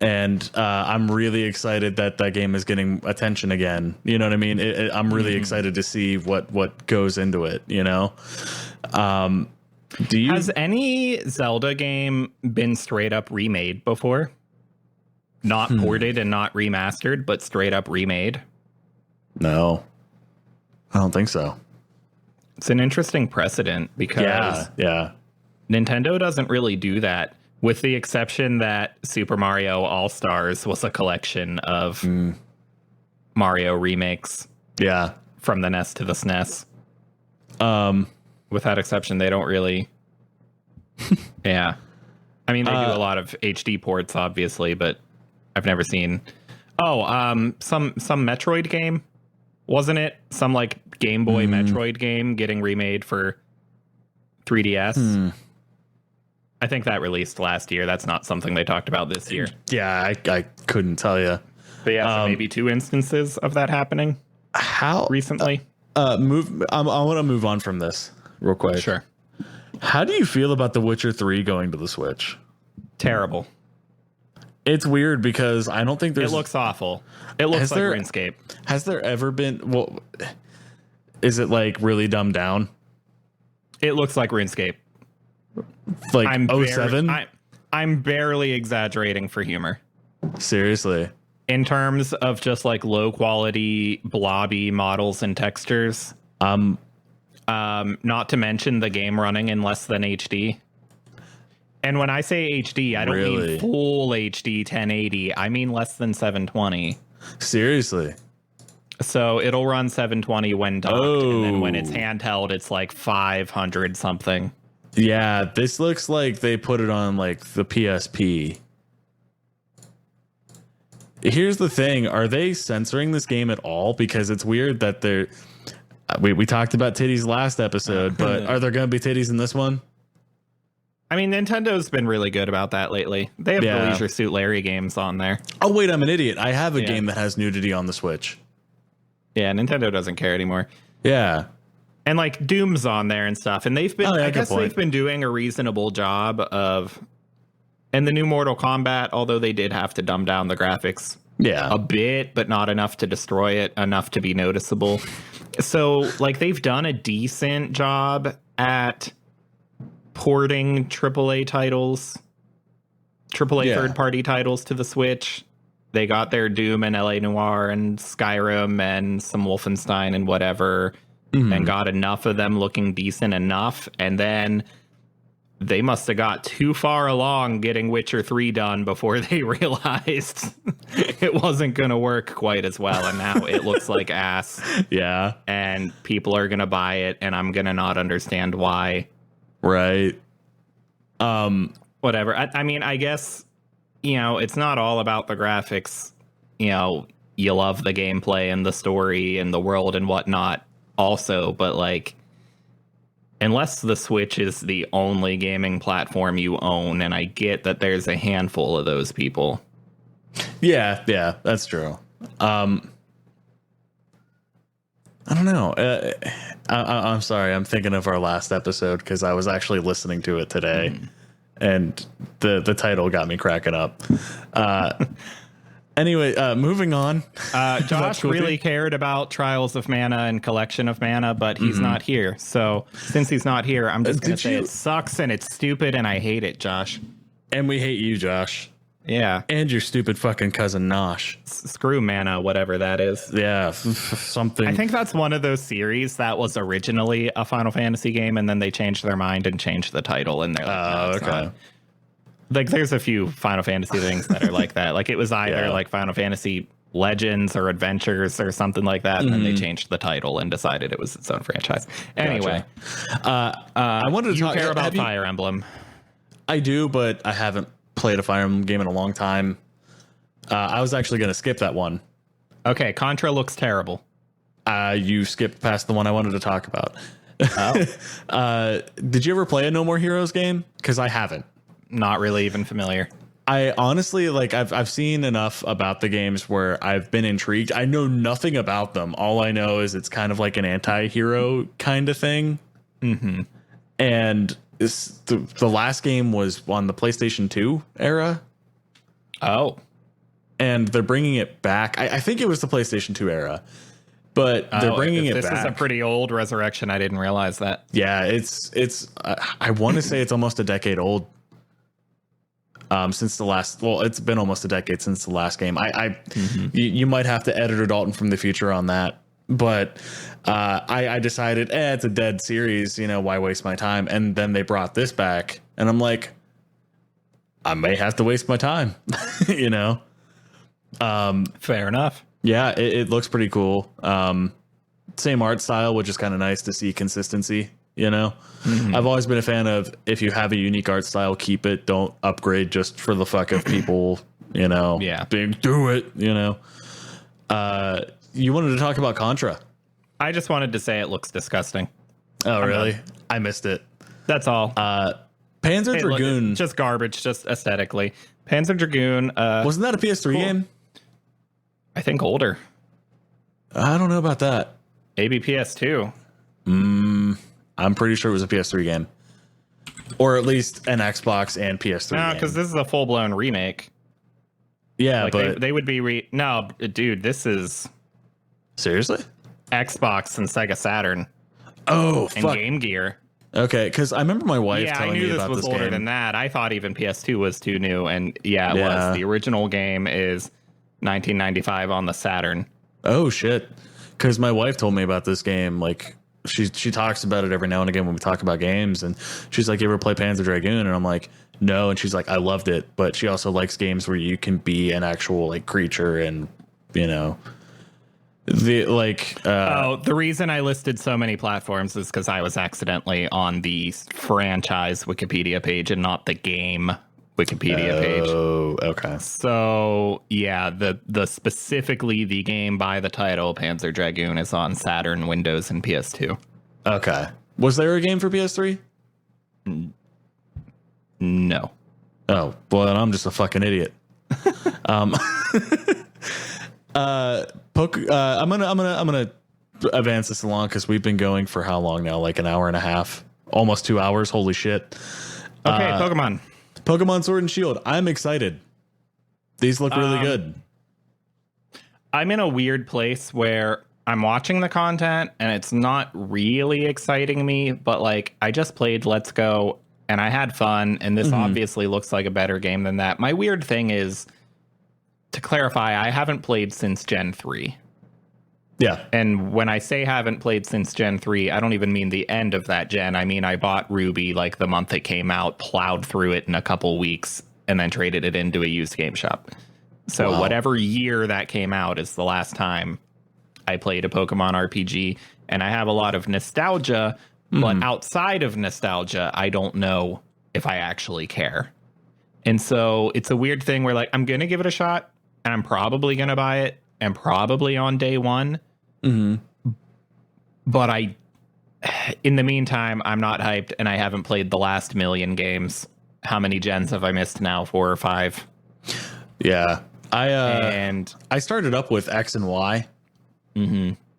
And I'm really excited that that game is getting attention again. You know what I mean? I'm really excited to see what goes into it, you know? Has any Zelda game been straight up remade before? Not ported and not remastered, but straight up remade? No, I don't think so. It's an interesting precedent because Nintendo doesn't really do that, with the exception that Super Mario All-Stars was a collection of Mario remakes. Yeah. From the NES to the SNES. With that exception, they don't really. Yeah. I mean, they do a lot of HD ports, obviously, but I've never seen. Some Metroid game, wasn't it? Some like Game Boy Metroid game getting remade for 3DS. I think that released last year. That's not something they talked about this year. Yeah, I couldn't tell you. But yeah, so maybe 2 instances of that happening. How recently? I want to move on from this real quick. Sure. How do you feel about The Witcher 3 going to the Switch? Terrible. It's weird because I don't think there's... It looks awful. It looks like RuneScape. Has there ever been... Well, is it like really dumbed down? It looks like RuneScape. Like 07? I'm barely exaggerating for humor. Seriously. In terms of just like low quality blobby models and textures. Not to mention the game running in less than HD. And when I say HD, I don't mean full HD 1080. I mean less than 720. Seriously. So it'll run 720 when docked, and then when it's handheld, it's like 500 something. Yeah, this looks like they put it on like the PSP. Here's the thing. Are they censoring this game at all? Because it's weird that they're... We talked about titties last episode, but are there going to be titties in this one? I mean, Nintendo's been really good about that lately. They have the Leisure Suit Larry games on there. Oh, wait, I'm an idiot. I have a game that has nudity on the Switch. Yeah, Nintendo doesn't care anymore. Yeah. And like Doom's on there and stuff. And they've been, I guess they've been doing a reasonable job of, and the new Mortal Kombat, although they did have to dumb down the graphics a bit, but not enough to destroy it, enough to be noticeable. So like they've done a decent job at porting AAA titles, AAA third-party titles to the Switch. they got their Doom and LA Noire and Skyrim and some Wolfenstein and whatever, and got enough of them looking decent enough, and then they must have got too far along getting Witcher 3 done before they realized it wasn't going to work quite as well, and now it looks like ass. Yeah. And people are going to buy it, and I'm going to not understand why. Right. Whatever. I mean, I guess, it's not all about the graphics. You love the gameplay and the story and the world and whatnot also, but like, unless the Switch is the only gaming platform you own, and I get that there's a handful of those people. Yeah, that's true. I don't know. I'm sorry. I'm thinking of our last episode because I was actually listening to it today, and the title got me cracking up. Anyway, moving on. Josh really cared about Trials of Mana and Collection of Mana, but he's not here. So since he's not here, I'm just going to say it sucks and it's stupid and I hate it, Josh. And we hate you, Josh. Yeah. And your stupid fucking cousin Nosh. Screw Mana, whatever that is. Yeah, something. I think that's one of those series that was originally a Final Fantasy game, and then they changed their mind and changed the title, and they're like, no, it's not. Like, there's a few Final Fantasy things that are like that. Like, it was either like Final Fantasy Legends or Adventures or something like that, and then they changed the title and decided it was its own franchise. Anyway, I wanted to talk. You care about Fire Emblem? I do, but I haven't played a Fire Emblem game in a long time. I was actually going to skip that one. Okay, Contra looks terrible. You skipped past the one I wanted to talk about. Oh. Did you ever play a No More Heroes game? Because I haven't. Not really even familiar. I honestly, like, I've seen enough about the games where I've been intrigued. I know nothing about them. All I know is it's kind of like an anti-hero kind of thing. And the last game was on the PlayStation 2 era. Oh. And they're bringing it back. I think it was the PlayStation 2 era. But they're bringing it back. This is a pretty old resurrection. I didn't realize that. Yeah, it's I want to say it's almost a decade old. Since the last, it's been almost a decade since the last game. You might have to Editor Dalton from the future on that, but I decided, it's a dead series. Why waste my time? And then they brought this back, and I'm like, I may have to waste my time. Fair enough. Yeah, it looks pretty cool. Same art style, which is kind of nice to see consistency. I've always been a fan of, if you have a unique art style, keep it. Don't upgrade just for the fuck of people, Yeah. Do it, You wanted to talk about Contra. I just wanted to say it looks disgusting. Oh, really? I missed it. That's all. Panzer Dragoon. Look, just garbage, just aesthetically. Panzer Dragoon. Wasn't that a PS3 game? I think older. I don't know about that. Maybe PS2. I'm pretty sure it was a PS3 game, or at least an Xbox and PS3. No, because this is a full blown remake. Yeah, like but they would be no, dude. This is seriously Xbox and Sega Saturn. Oh, and fuck. Game Gear. Okay, because I remember my wife telling me about this game. I knew this was older than that. I thought even PS2 was too new, and it was. The original game is 1995 on the Saturn. Oh shit! Because my wife told me about this game, like. She talks about it every now and again when we talk about games, and she's like, "You ever play Panzer Dragoon?" And I'm like, "No." And she's like, "I loved it," but she also likes games where you can be an actual like creature, and the reason I listed so many platforms is because I was accidentally on the franchise Wikipedia page and not the game Wikipedia page. Oh, okay. So yeah, the specifically the game by the title Panzer Dragoon is on Saturn, Windows, and PS2. Okay. Was there a game for PS3? No. Oh, well, then I'm just a fucking idiot. I'm gonna advance this along because we've been going for how long now? Like an hour and a half, almost 2 hours. Holy shit. Okay, Pokemon Sword and Shield. I'm excited. These look really good. I'm in a weird place where I'm watching the content and it's not really exciting me, but like I just played Let's Go and I had fun, and this obviously looks like a better game than that. My weird thing is to clarify, I haven't played since Gen 3. Yeah. And when I say haven't played since Gen 3, I don't even mean the end of that gen. I mean, I bought Ruby like the month it came out, plowed through it in a couple weeks, and then traded it into a used game shop. So whatever year that came out is the last time I played a Pokemon RPG. And I have a lot of nostalgia, but outside of nostalgia, I don't know if I actually care. And so it's a weird thing where, like, I'm going to give it a shot, and I'm probably going to buy it, and probably on day one. But in the meantime, I'm not hyped, and I haven't played the last million games. How many gens have I missed now? 4 or 5? Yeah. I started up with X and Y.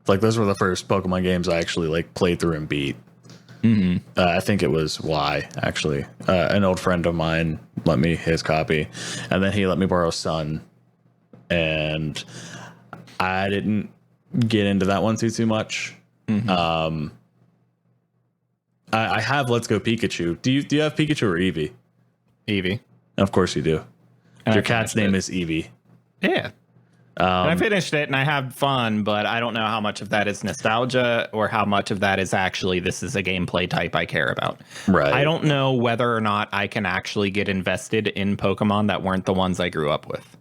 Like, those were the first Pokemon games I actually like played through and beat. I think it was Y, actually. An old friend of mine lent me his copy, and then he let me borrow Sun. And I didn't get into that one too much. I have Let's Go Pikachu. Do you have Pikachu or Eevee? Eevee. Of course you do. Your cat's name is Eevee. Yeah. And I finished it and I had fun, but I don't know how much of that is nostalgia or how much of that is actually this is a gameplay type I care about. Right. I don't know whether or not I can actually get invested in Pokemon that weren't the ones I grew up with.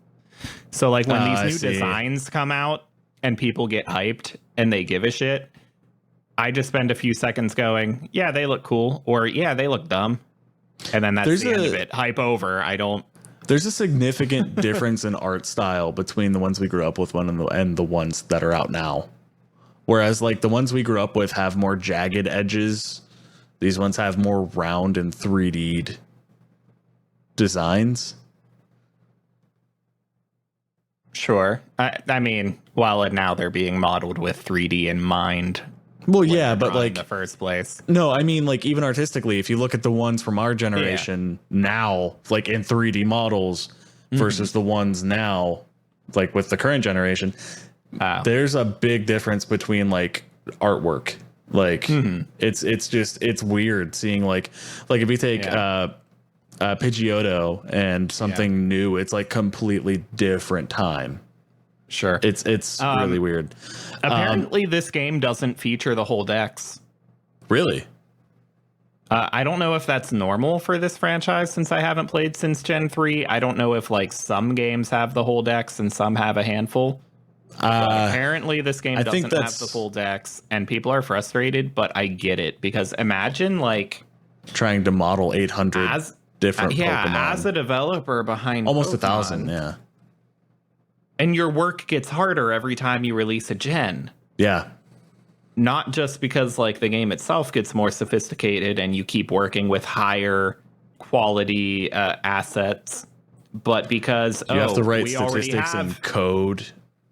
So, like, when these new designs come out and people get hyped and they give a shit, I just spend a few seconds going, yeah, they look cool, or yeah, they look dumb. And then that's the end of it. Hype over. There's a significant difference in art style between the ones we grew up with and the ones that are out now. Whereas, like, the ones we grew up with have more jagged edges. These ones have more round and 3D'd designs. Sure. I mean, well, and now they're being modeled with 3D in mind. Well, yeah, but like in the first place. No, I mean, like, even artistically, if you look at the ones from our generation now, like in 3D models versus the ones now, like with the current generation, there's a big difference between like artwork. Like it's weird seeing like if you take Pidgeotto and something new, it's like completely different time. Sure. It's really weird. Apparently this game doesn't feature the whole dex. Really? I don't know if that's normal for this franchise since I haven't played since Gen 3. I don't know if like some games have the whole dex and some have a handful. Apparently this game doesn't have the full dex and people are frustrated, but I get it because imagine like trying to model 800 different Pokemon. As a developer behind almost Pokemon, 1,000, yeah. And your work gets harder every time you release a gen. Yeah. Not just because like the game itself gets more sophisticated and you keep working with higher quality assets, but because you have to write statistics and code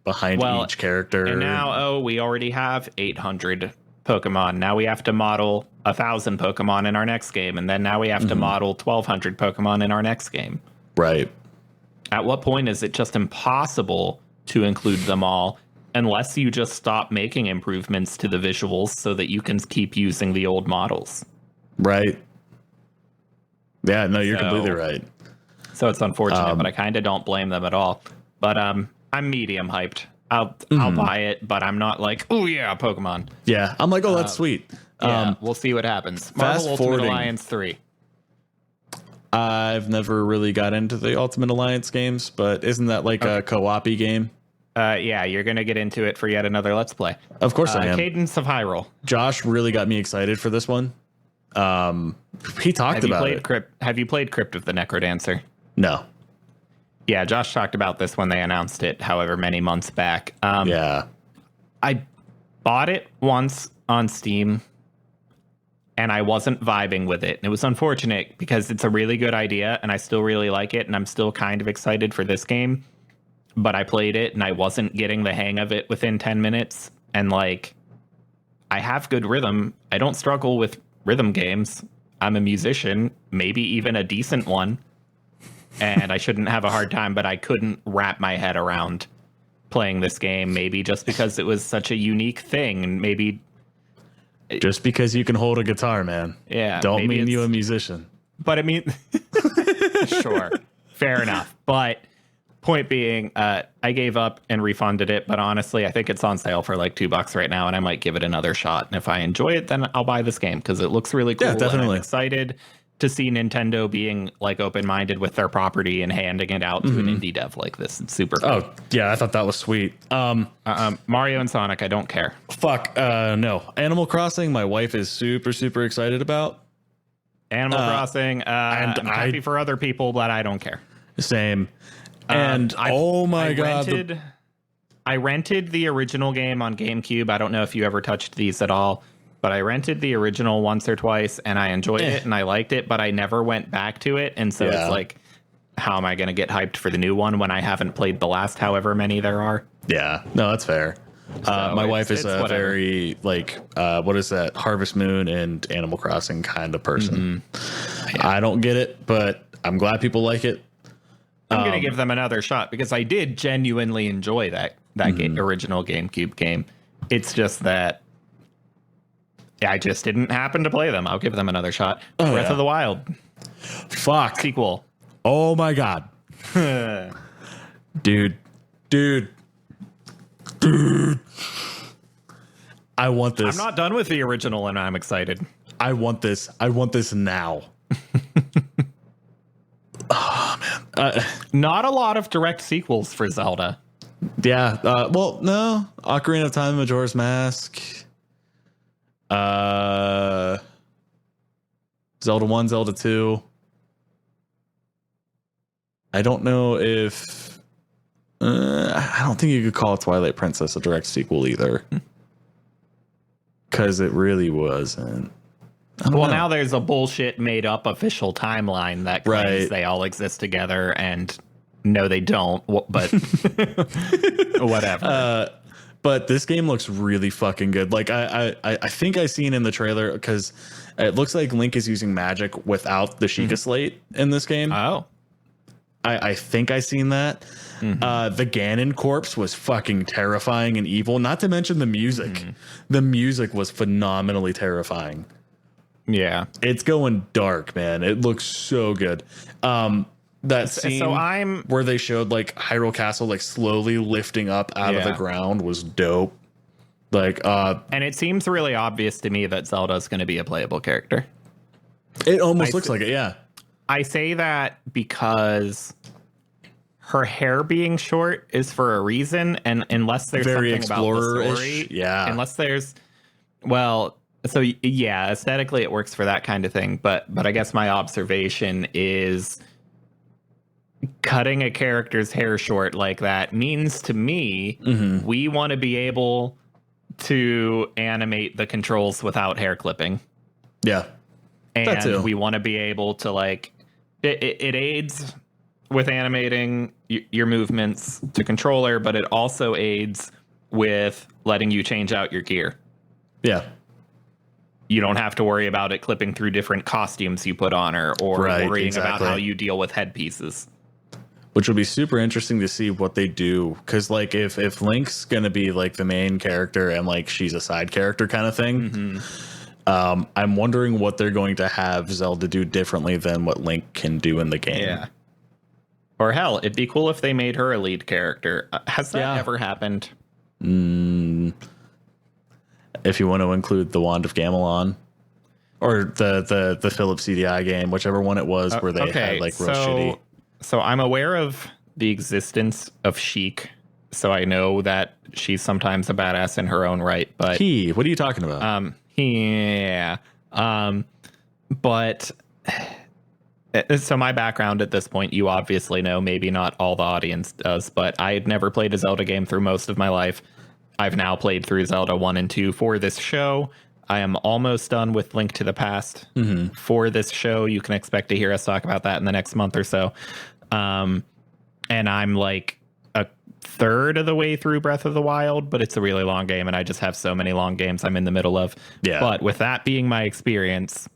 behind each character. And now, we already have 800 Pokemon. Now we have to model 1,000 Pokemon in our next game. And then now we have to model 1,200 Pokemon in our next game. Right. At what point is it just impossible to include them all unless you just stop making improvements to the visuals so that you can keep using the old models? Right. Yeah, no, you're completely right. So it's unfortunate, but I kind of don't blame them at all. But I'm medium hyped. I'll buy it, but I'm not like, oh yeah, Pokemon. Yeah, I'm like, oh, that's sweet. Yeah, we'll see what happens. Marvel Ultimate Alliance 3. I've never really got into the Ultimate Alliance games, but isn't that like a co-op-y game? Yeah, you're going to get into it for yet another Let's Play. Of course I am. Cadence of Hyrule. Josh really got me excited for this one. He talked about it. Have you played Crypt of the Necrodancer? No. Yeah, Josh talked about this when they announced it, however many months back. Yeah. I bought it once on Steam, and I wasn't vibing with it. And it was unfortunate because it's a really good idea, and I still really like it, and I'm still kind of excited for this game. But I played it, and I wasn't getting the hang of it within 10 minutes. And, like, I have good rhythm. I don't struggle with rhythm games. I'm a musician, maybe even a decent one. And I shouldn't have a hard time, but I couldn't wrap my head around playing this game, maybe just because it was such a unique thing, and maybe... Just because you can hold a guitar, man. Yeah. Don't mean you a musician. But I mean, sure, fair enough. But point being, I gave up and refunded it, but honestly, I think it's on sale for like $2 right now, and I might give it another shot. And if I enjoy it, then I'll buy this game because it looks really cool. Yeah, definitely. And I'm excited to see Nintendo being like open-minded with their property and handing it out to an indie dev like this. It's super cool. Oh, yeah, I thought that was sweet. Mario and Sonic, I don't care. Fuck, no. Animal Crossing, my wife is super, super excited about. Animal Crossing, I'm happy for other people, but I don't care. Same. And I rented the original game on GameCube. I don't know if you ever touched these at all, but I rented the original once or twice and I enjoyed it and I liked it, but I never went back to it. And so it's like, how am I going to get hyped for the new one when I haven't played the last however many there are? Yeah, no, that's fair. My wife is a very what is that? Harvest Moon and Animal Crossing kind of person. Yeah. I don't get it, but I'm glad people like it. I'm going to give them another shot because I did genuinely enjoy that original GameCube game. It's just that I just didn't happen to play them. I'll give them another shot. Breath of the Wild. Fuck. Sequel. Oh my God. Dude. I want this. I'm not done with the original and I'm excited. I want this. I want this now. Oh, man. Not a lot of direct sequels for Zelda. Yeah. Well, no. Ocarina of Time, Majora's Mask. Zelda 1, Zelda 2. I don't know if... I don't think you could call Twilight Princess a direct sequel either. Because it really wasn't. Well, now there's a bullshit made up official timeline that claims they all exist together, and no, they don't. But whatever. But this game looks really fucking good. Like I think I seen in the trailer because it looks like Link is using magic without the Sheikah Slate in this game. Oh, I think I seen that. The Ganon corpse was fucking terrifying and evil. Not to mention the music. The music was phenomenally terrifying. Yeah, it's going dark, man. It looks so good. That scene where they showed like Hyrule Castle like slowly lifting up out of the ground was dope. And it seems really obvious to me that Zelda's going to be a playable character. It almost looks like it, yeah. I say that because her hair being short is for a reason, and unless there's something about the story, unless there's, so yeah, aesthetically it works for that kind of thing, but I guess my observation is cutting a character's hair short like that means to me we want to be able to animate the controls without hair clipping. Yeah. And we want to be able to it aids with animating your movements to controller, but it also aids with letting you change out your gear. Yeah. You don't have to worry about it clipping through different costumes you put on her or worrying about how you deal with headpieces. Which will be super interesting to see what they do. Because, like, if Link's going to be, like, the main character and, like, she's a side character kind of thing, I'm wondering what they're going to have Zelda do differently than what Link can do in the game. Yeah. Or hell, it'd be cool if they made her a lead character. Has that ever happened? If you want to include the Wand of Gamelon or the Philips CDI game, whichever one it was where they had like real shitty. So I'm aware of the existence of Sheik, so I know that she's sometimes a badass in her own right. But what are you talking about? But so my background at this point, you obviously know, maybe not all the audience does, but I had never played a Zelda game through most of my life. I've now played through Zelda 1 and 2 for this show. I am almost done with Link to the Past for this show. You can expect to hear us talk about that in the next month or so. And I'm like a third of the way through Breath of the Wild, but it's a really long game, and I just have so many long games I'm in the middle of. Yeah. But with that being my experience,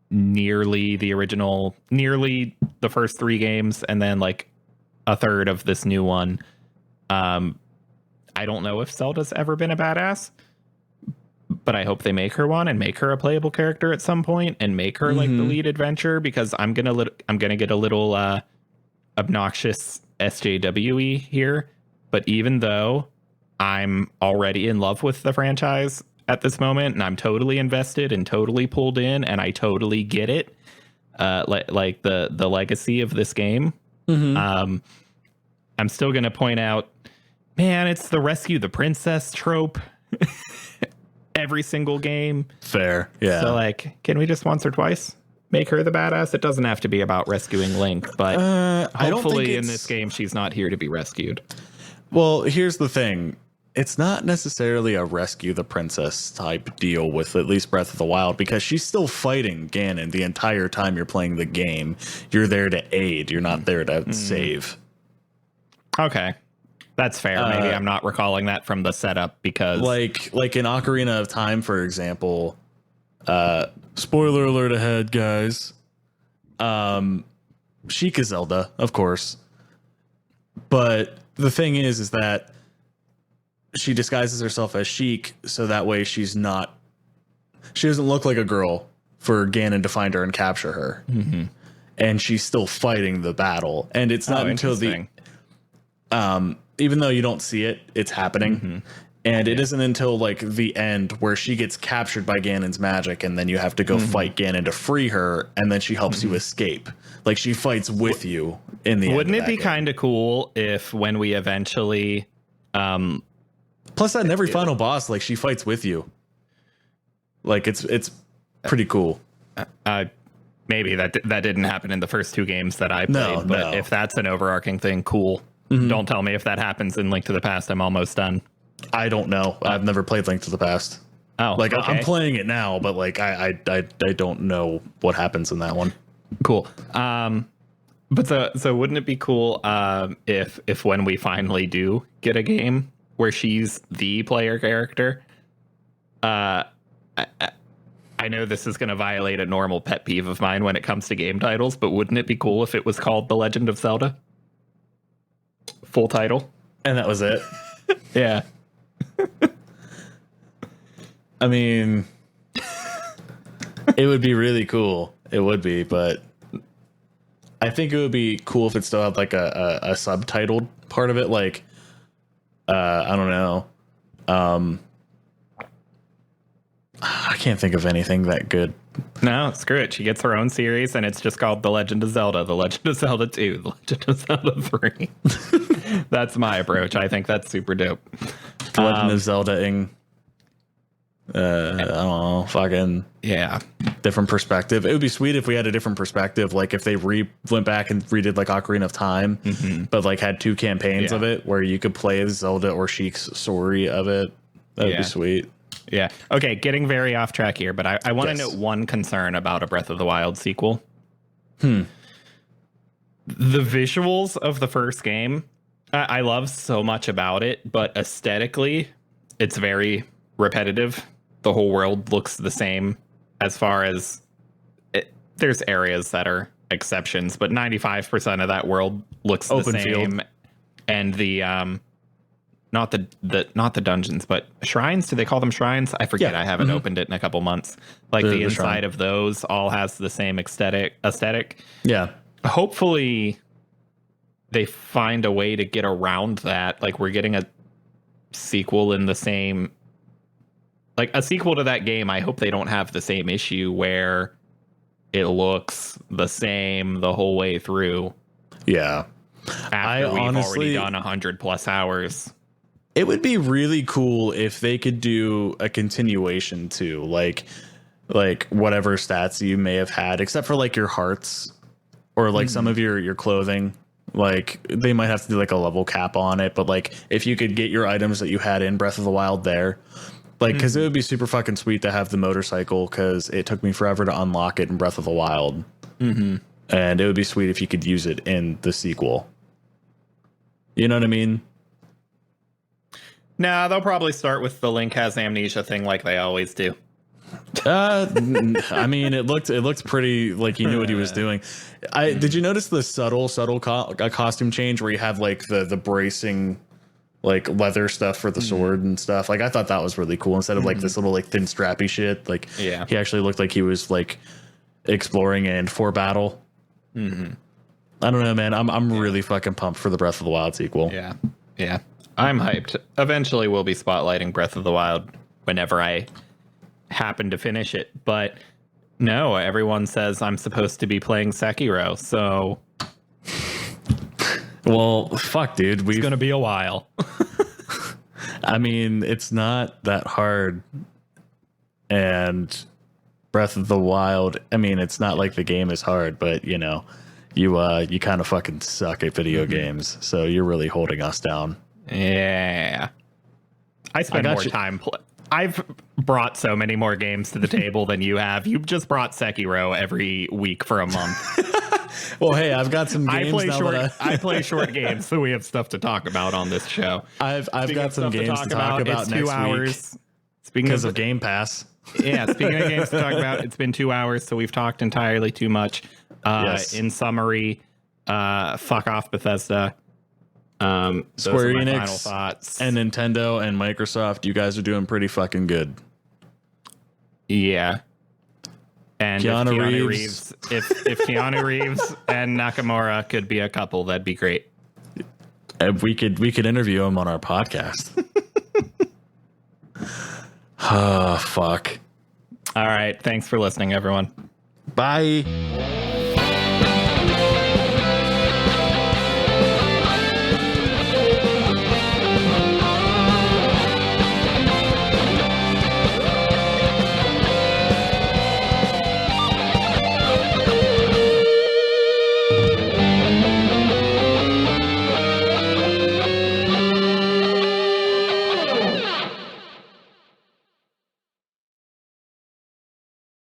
nearly the first 3 games, and then like a third of this new one, I don't know if Zelda's ever been a badass, but I hope they make her one and make her a playable character at some point and make her like the lead adventure, because I'm gonna get a obnoxious SJWE here, but even though I'm already in love with the franchise at this moment, and I'm totally invested and totally pulled in, and I totally get it, like the legacy of this game. I'm still going to point out, man, it's the rescue the princess trope. Every single game. Fair. Yeah. So, like, can we just once or twice make her the badass? It doesn't have to be about rescuing Link, but I don't hopefully think in this game she's not here to be rescued. Well, here's the thing. It's not necessarily a rescue the princess type deal with at least Breath of the Wild, because she's still fighting Ganon the entire time you're playing the game. You're there to aid. You're not there to save. Okay. That's fair. Maybe I'm not recalling that from the setup, because like in Ocarina of Time, for example, spoiler alert ahead, guys. Sheik is Zelda, of course. But the thing is that she disguises herself as Sheik, so that way she doesn't look like a girl for Ganon to find her and capture her. And she's still fighting the battle. And it's not until even though you don't see it, it's happening. And it isn't until like the end where she gets captured by Ganon's magic, and then you have to go fight Ganon to free her, and then she helps you escape. Like, she fights with you in the end. Wouldn't it be kind of cool if when we eventually plus that in every final boss, like, she fights with you. Like, it's pretty cool. Maybe that didn't happen in the first two games that I played, but if that's an overarching thing, cool. Don't tell me if that happens in Link to the Past. I'm almost done. I don't know. I've never played Link to the Past. Oh, like, okay. I'm playing it now, but like I don't know what happens in that one. Cool. But so wouldn't it be cool if when we finally do get a game where she's the player character? I know this is going to violate a normal pet peeve of mine when it comes to game titles, but wouldn't it be cool if it was called The Legend of Zelda? Full title. And that was it. Yeah. I mean, it would be really cool. It would be, but I think it would be cool if it still had like a subtitled part of it. Like, I don't know. I can't think of anything that good. No, screw it. She gets her own series, and it's just called The Legend of Zelda, The Legend of Zelda 2, The Legend of Zelda 3. That's my approach. I think that's super dope. The Legend of Zelda-ing. I don't know, fucking different perspective. It would be sweet if we had a different perspective, like if they went back and redid like Ocarina of Time, but like had two campaigns of it where you could play as Zelda or Sheik's story of it. That would be sweet. Yeah. Okay, getting very off track here, but I want to note one concern about a Breath of the Wild sequel. The visuals of the first game, I love so much about it, but aesthetically, it's very repetitive. The whole world looks the same as far as there's areas that are exceptions, but 95% of that world looks open the same. field. And the not the dungeons, but shrines. Do they call them shrines? I forget. I haven't opened it in a couple months. Like the inside of those all has the same aesthetic. Yeah. Hopefully they find a way to get around that. Like, we're getting a sequel in the same, like a sequel to that game. I hope they don't have the same issue where it looks the same the whole way through. Yeah. After we've already done 100+ hours. It would be really cool if they could do a continuation too, like whatever stats you may have had, except for like your hearts or like some of your clothing. Like, they might have to do like a level cap on it, but like if you could get your items that you had in Breath of the Wild there, like, because it would be super fucking sweet to have the motorcycle, because it took me forever to unlock it in Breath of the Wild. And it would be sweet if you could use it in the sequel. You know what I mean? Nah, they'll probably start with the Link has amnesia thing like they always do. I mean, it looked pretty like he knew what he was doing. Did you notice the subtle costume change where you have like the bracing, like leather stuff for the sword and stuff? Like, I thought that was really cool. Instead of like this little like thin strappy shit, like he actually looked like he was like exploring and for battle. I don't know, man. I'm really fucking pumped for the Breath of the Wild sequel. Yeah. Yeah. I'm hyped. Eventually we'll be spotlighting Breath of the Wild whenever I happen to finish it. But no, everyone says I'm supposed to be playing Sekiro, so Well, fuck, dude. it's going to be a while. I mean, it's not that hard. And Breath of the Wild, I mean, it's not like the game is hard, but you know, you kind of fucking suck at video games, so you're really holding us down. Yeah. I spend more time I've brought so many more games to the table than you have. You've just brought Sekiro every week for a month. Well, hey, I've got some games I play short games, so we have stuff to talk about on this show. I've got some games to talk about next 2 hours. Week because of Game Pass. Yeah, speaking of games to talk about, it's been 2 hours, so we've talked entirely too much. Yes. In summary, fuck off Bethesda. Square Enix and Nintendo and Microsoft, you guys are doing pretty fucking good. Yeah. And Keanu Reeves. If Keanu Reeves and Nakamura could be a couple, that'd be great. We could interview him on our podcast. Oh, fuck. All right. Thanks for listening, everyone. Bye.